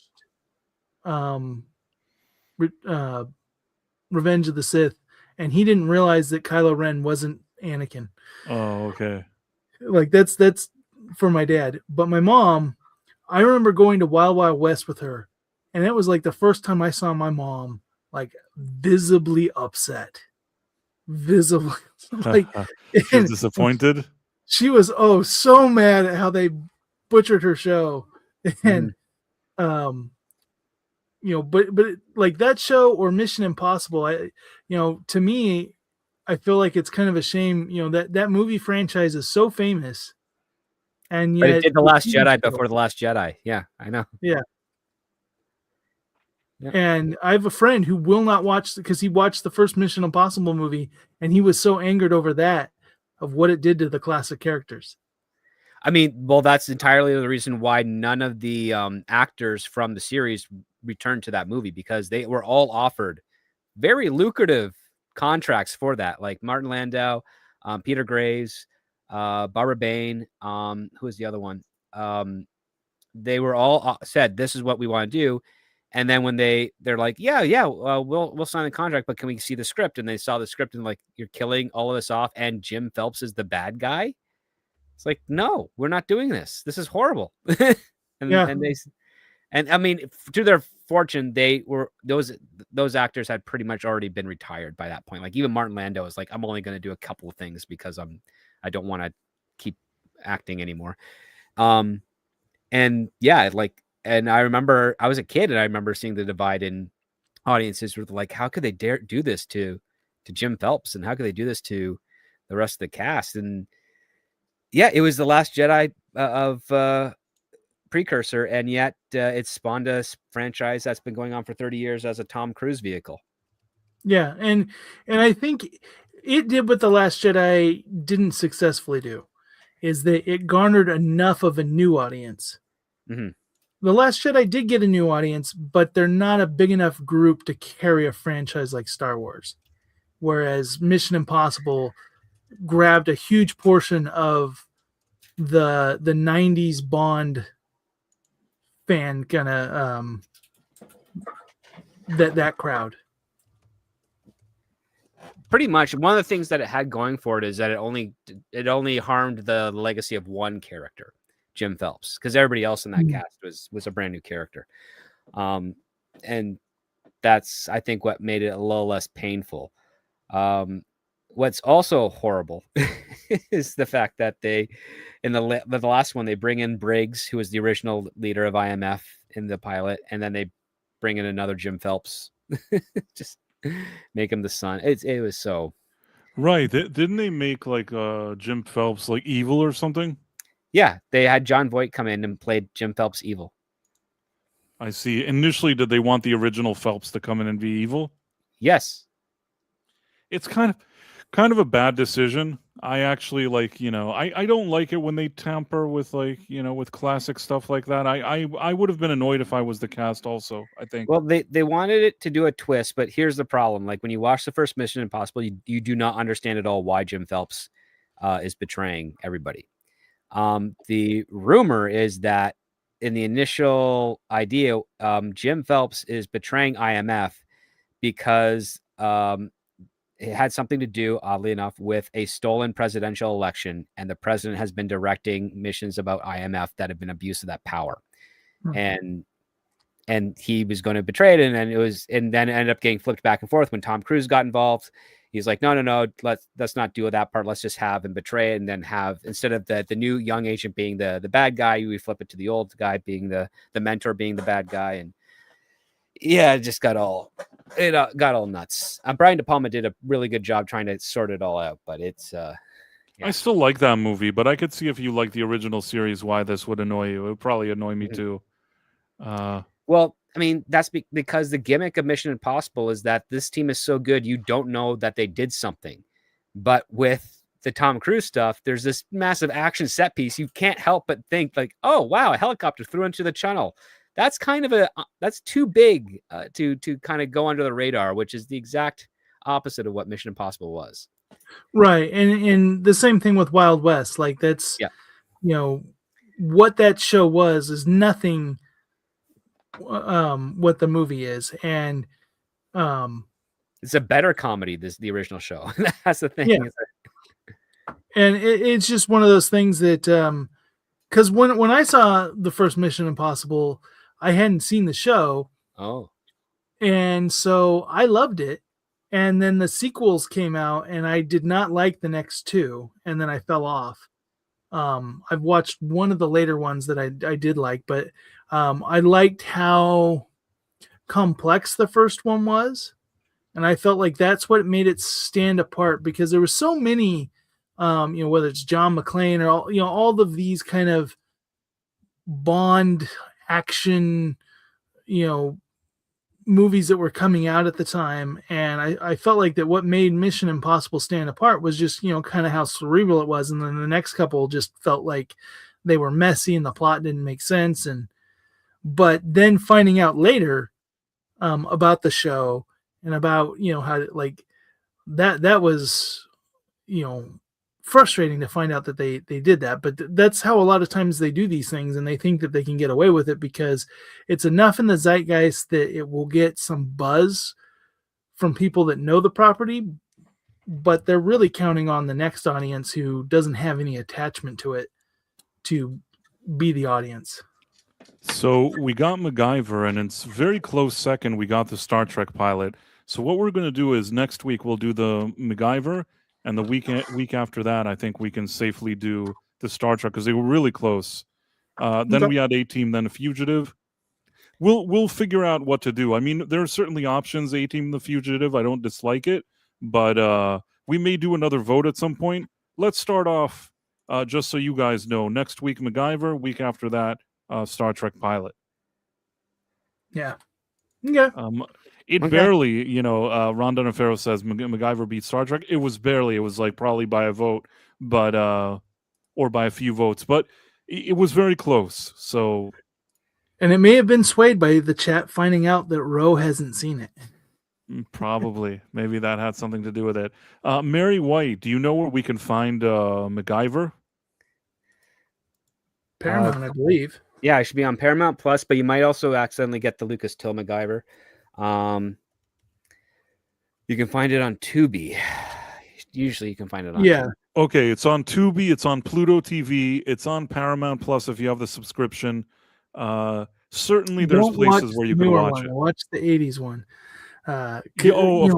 Revenge of the Sith, and he didn't realize that Kylo Ren wasn't Anakin. Oh, okay. Like that's for my dad. But my mom, I remember going to Wild Wild West with her, and it was like the first time I saw my mom like visibly upset, visibly like, She was disappointed. she was so mad at how they butchered her show, and but like that show or Mission Impossible, to me, I feel like it's kind of a shame, that movie franchise is so famous, and But yet it did The Last Jedi before The Last Jedi. Yeah, I know. Yeah. Yeah. And I have a friend who will not watch because he watched the first Mission Impossible movie and he was so angered over that of what it did to the classic characters. I mean, well, that's entirely the reason why none of the actors from the series returned to that movie, because they were all offered very lucrative contracts for that, like Martin Landau, Peter Graves, Barbara Bain, who was the other one? They were all said, this is what we want to do. And then when they're like, we'll sign the contract, but can we see the script? And they saw the script and like, you're killing all of us off, and Jim Phelps is the bad guy. It's like, no, we're not doing this. This is horrible. And I mean, to their fortune, those actors had pretty much already been retired by that point. Like even Martin Landau was like, I'm only going to do a couple of things because I don't want to keep acting anymore. And yeah, like, and I remember I was a kid and I remember seeing the divide in audiences with like, how could they dare do this to Jim Phelps, and how could they do this to the rest of the cast? And yeah, it was The Last Jedi of precursor, and yet it spawned a franchise that's been going on for 30 years as a Tom Cruise vehicle. Yeah, and I think it did what The Last Jedi didn't successfully do, is that it garnered enough of a new audience. Mm-hmm. The Last Jedi did get a new audience, but they're not a big enough group to carry a franchise like Star Wars. Whereas Mission Impossible grabbed a huge portion of the 90s Bond fan kind of that crowd. Pretty much. One of the things that it had going for it is that it only harmed the legacy of one character, Jim Phelps, because everybody else in that cast was a brand new character. And that's, I think, what made it a little less painful. What's also horrible is the fact that they, in the last one, they bring in Briggs, who was the original leader of IMF in the pilot, and then they bring in another Jim Phelps, just make him the son. It was so right. Didn't they make like Jim Phelps like evil or something? Yeah, they had John Voight come in and played Jim Phelps evil. I see. Initially, did they want the original Phelps to come in and be evil? Yes. It's kind of a bad decision. I actually I don't like it when they tamper with with classic stuff like that. I would have been annoyed if I was the cast also, I think. Well, they wanted it to do a twist, but here's the problem. Like when you watch the first Mission Impossible, you do not understand at all why Jim Phelps is betraying everybody. The rumor is that in the initial idea, Jim Phelps is betraying IMF because it had something to do, oddly enough, with a stolen presidential election, and the president has been directing missions about IMF that have been abuse of that power. And he was going to betray it, and then it ended up getting flipped back and forth when Tom Cruise got involved. He's like, no, let's not do that part. Let's just have him betray it, and then have, instead of the new young agent being the bad guy, we flip it to the old guy being the mentor being the bad guy. And yeah, it just got all nuts. Brian De Palma did a really good job trying to sort it all out, but it's yeah. I still like that movie, but I could see if you like the original series why this would annoy you. It would probably annoy me too. Well, I mean, that's because the gimmick of Mission Impossible is that this team is so good, you don't know that they did something. But with the Tom Cruise stuff, there's this massive action set piece. You can't help but think like, oh, wow, a helicopter threw into the channel. That's kind of that's too big to kind of go under the radar, which is the exact opposite of what Mission Impossible was. Right. And the same thing with Wild West. Like that's, what that show was is nothing what the movie is. And it's a better comedy, the original show. That's the thing. Yeah. And it's just one of those things that because when I saw the first Mission Impossible, I hadn't seen the show, Oh, and so I loved it. And then the sequels came out, and I did not like the next two, and then I fell off. I've watched one of the later ones that I did like, but I liked how complex the first one was, and I felt like that's what made it stand apart because there were so many, whether it's John McClane or all of these kind of Bond action, movies that were coming out at the time, and I felt like that what made Mission Impossible stand apart was just kind of how cerebral it was, and then the next couple just felt like they were messy and the plot didn't make sense, but then finding out later about the show and about how like that was frustrating to find out that they did that, but that's how a lot of times they do these things, and they think that they can get away with it because it's enough in the zeitgeist that it will get some buzz from people that know the property, but they're really counting on the next audience who doesn't have any attachment to it to be the audience. So we got MacGyver, and it's very close second. We got the Star Trek pilot. So what we're going to do is next week we'll do the MacGyver, and the week after that, I think we can safely do the Star Trek because they were really close. Then we had A-Team, then Fugitive. We'll figure out what to do. I mean, there are certainly options. A-Team, The Fugitive. I don't dislike it, but we may do another vote at some point. Let's start off just so you guys know. Next week, MacGyver. Week after that, Star Trek pilot. Yeah. Yeah. Barely, Ron Donofrio says MacGyver beat Star Trek. It was barely. It was like probably by a vote, but or by a few votes, but it was very close. So, and it may have been swayed by the chat finding out that Roe hasn't seen it. Probably, maybe that had something to do with it. Mary White, do you know where we can find MacGyver? Paramount, I believe. Yeah, it should be on Paramount Plus, but you might also accidentally get the Lucas Till MacGyver. You can find it on Tubi. Usually you can find it on Tubi. Okay, it's on Tubi, it's on Pluto TV, it's on Paramount Plus if you have the subscription. Certainly there's places where you can watch it. Watch the 80s one. Of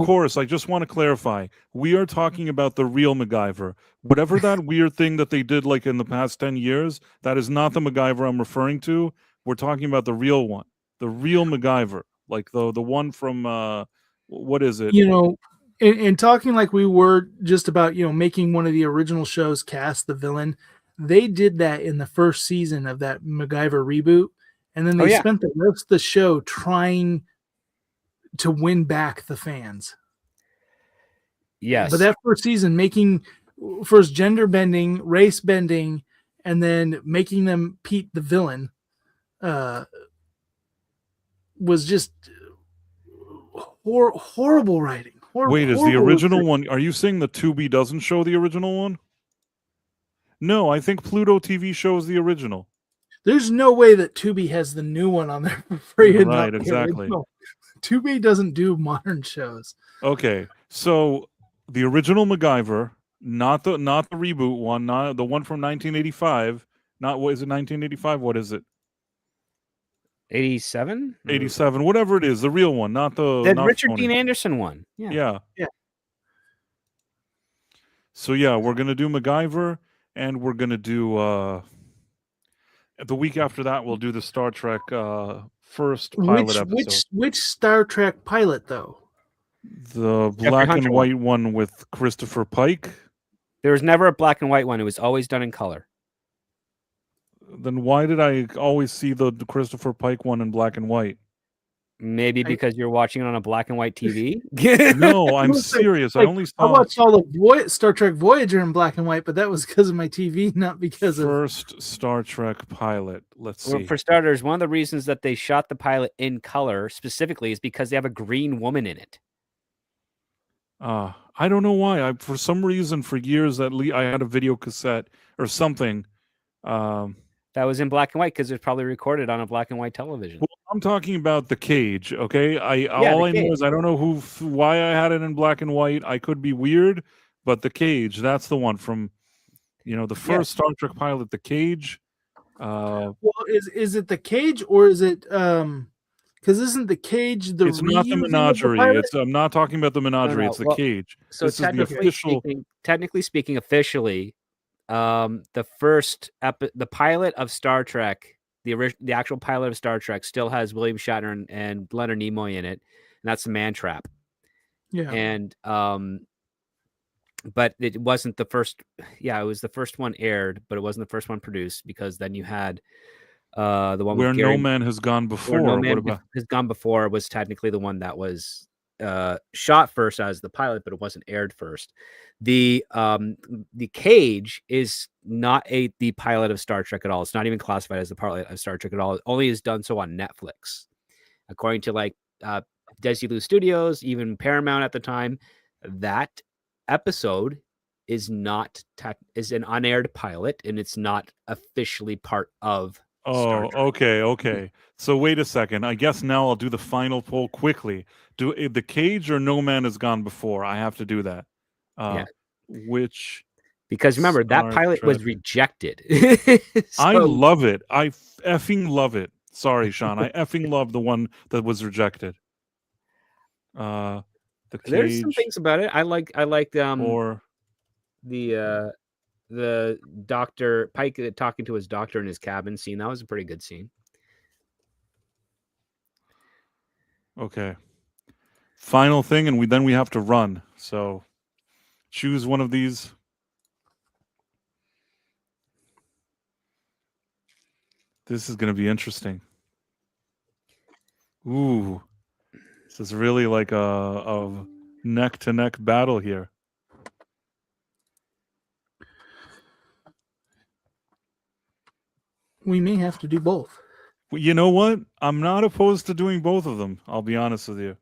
course. I just want to clarify. We are talking about the real MacGyver. Whatever that weird thing that they did like in the past 10 years, that is not the MacGyver I'm referring to. We're talking about the real one. The real MacGyver. Like the one from what is it? And talking like we were just about, making one of the original shows cast the villain, they did that in the first season of that MacGyver reboot. And then they spent the rest of the show trying to win back the fans. Yes. But that first season, making first gender bending, race bending, and then making them Pete the villain was just horrible writing. Wait, is the original one? Are you saying the Tubi doesn't show the original one? No, I think Pluto TV shows the original. There's no way that Tubi has the new one on there for free. Right, exactly. Tubi doesn't do modern shows. Okay, so the original MacGyver, not the reboot one, not the one from 1985. Not what is it? 1985? What is it? 87? 87, whatever it is, the real one, not the Richard Tony. Dean Anderson one. Yeah. So we're gonna do MacGyver, and we're gonna do the week after that we'll do the Star Trek first pilot episode. Which Star Trek pilot though? The black and white one with Christopher Pike. There was never a black and white one. It was always done in color. Then why did I always see the Christopher Pike one in black and white? Maybe because you're watching it on a black and white TV. No, I'm serious. I only saw. I watched all of Star Trek Voyager in black and white, but that was because of my TV, not because first Star Trek pilot. Let's see. For starters, one of the reasons that they shot the pilot in color specifically is because they have a green woman in it. I don't know why. For some reason, for years at least, I had a video cassette or something. That was in black and white because it was probably recorded on a black and white television. Well, I'm talking about The Cage, okay? All I know is I don't know why I had it in black and white. I could be weird, but The Cage, that's the one from, the first Star Trek pilot, The Cage. Well, is it the cage or is it because isn't the cage the It's not the reusing of menagerie. pilot? It's I'm not talking about the menagerie. no. It's the Well, cage. So This is the technically official. speaking, officially, the pilot of Star Trek, the actual pilot of Star Trek, still has William Shatner and Leonard Nimoy in it, and that's the Man Trap. Yeah. And but it wasn't the first. Yeah, it was the first one aired, but it wasn't the first one produced, because then you had the one Where with Gary, No Man Has Gone Where Before. No What Man about? Has Gone Before was technically the one that was shot first as the pilot, but it wasn't aired first. The Cage is not the pilot of Star Trek at all. It's not even classified as the pilot of Star Trek at all. It only is done so on Netflix, according to like Desilu Studios, even Paramount at the time. That episode is not is an unaired pilot, and it's not officially part of Star Oh, Trek. okay. So wait a second. I guess now I'll do the final poll quickly. Do the Cage or No Man Has Gone Before? I have to do that. Yeah. Which Because remember, that Star pilot was Trek. rejected. I So- love it. I effing love it. Sorry, Sean. I effing love the one that was rejected. The There's some Cage things about it. I like or the doctor Pike talking to his doctor in his cabin scene. That was a pretty good scene. okay. Final thing, and then we have to run. So choose one of these. This is going to be interesting. Ooh, this is really like a neck to neck battle here. We may have to do both. Well, you know what? I'm not opposed to doing both of them. I'll be honest with you.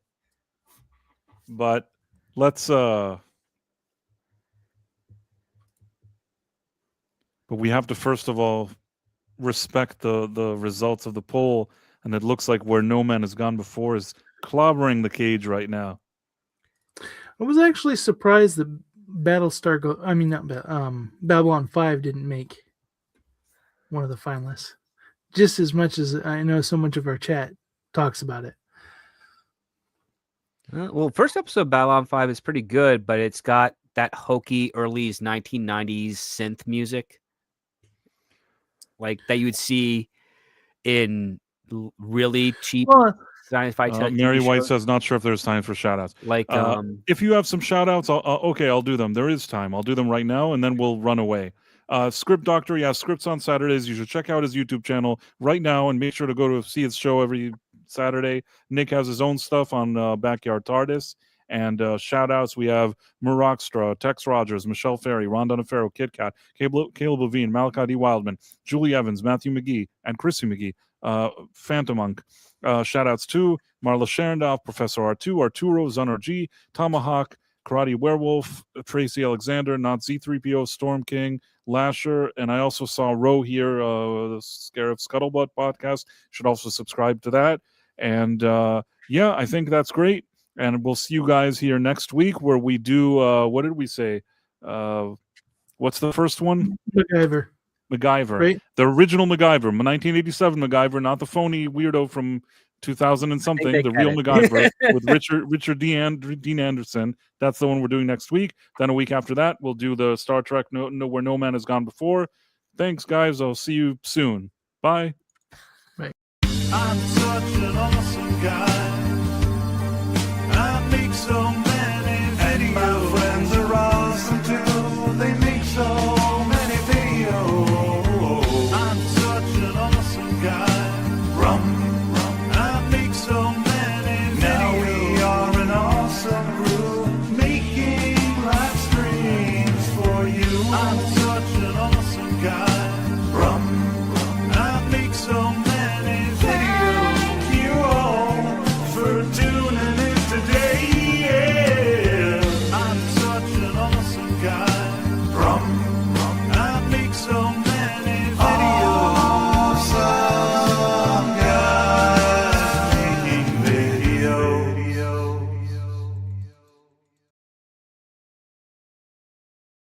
But let's but we have to first of all respect the results of the poll, and it looks like Where No Man Has Gone Before is clobbering the Cage right now. I was actually surprised that Babylon 5 didn't make one of the finalists. Just as much as I know so much of our chat talks about it. Well, first episode of Babylon 5 is pretty good, but it's got that hokey early 1990s synth music, like that you would see in really cheap sci-fi TV Mary White shows. says, not sure if there's time for shout-outs. Like If you have some shout-outs, I'll do them. There is time. I'll do them right now, and then we'll run away. Script Doctor, yeah, scripts on Saturdays. You should check out his YouTube channel right now and make sure to go to see his show every Saturday. Nick has his own stuff on Backyard TARDIS. And shout-outs, we have Murakstra, Tex Rogers, Michelle Ferry, Ron Donofero, Kit Kat, Caleb Levine, Malachi D. Wildman, Julie Evans, Matthew McGee, and Chrissy McGee, Phantom Monk. Shout-outs to Marla Sharondoff, Professor R2, Arturo, Zunner G, Tomahawk, Karate Werewolf, Tracy Alexander, Not Z3PO, Storm King, Lasher, and I also saw Ro here, the Scarab Scuttlebutt podcast. Should also subscribe to that. And yeah, I think that's great. And we'll see you guys here next week where we do, what did we say? What's the first one? MacGyver. Right? The original MacGyver, 1987 MacGyver, not the phony weirdo from 2000 and something, the real MacGyver with Richard Dean Anderson. That's the one we're doing next week. Then a week after that, we'll do the Star Trek Where No Man Has Gone Before. Thanks, guys. I'll see you soon. Bye. Right. I'm such an awesome guy.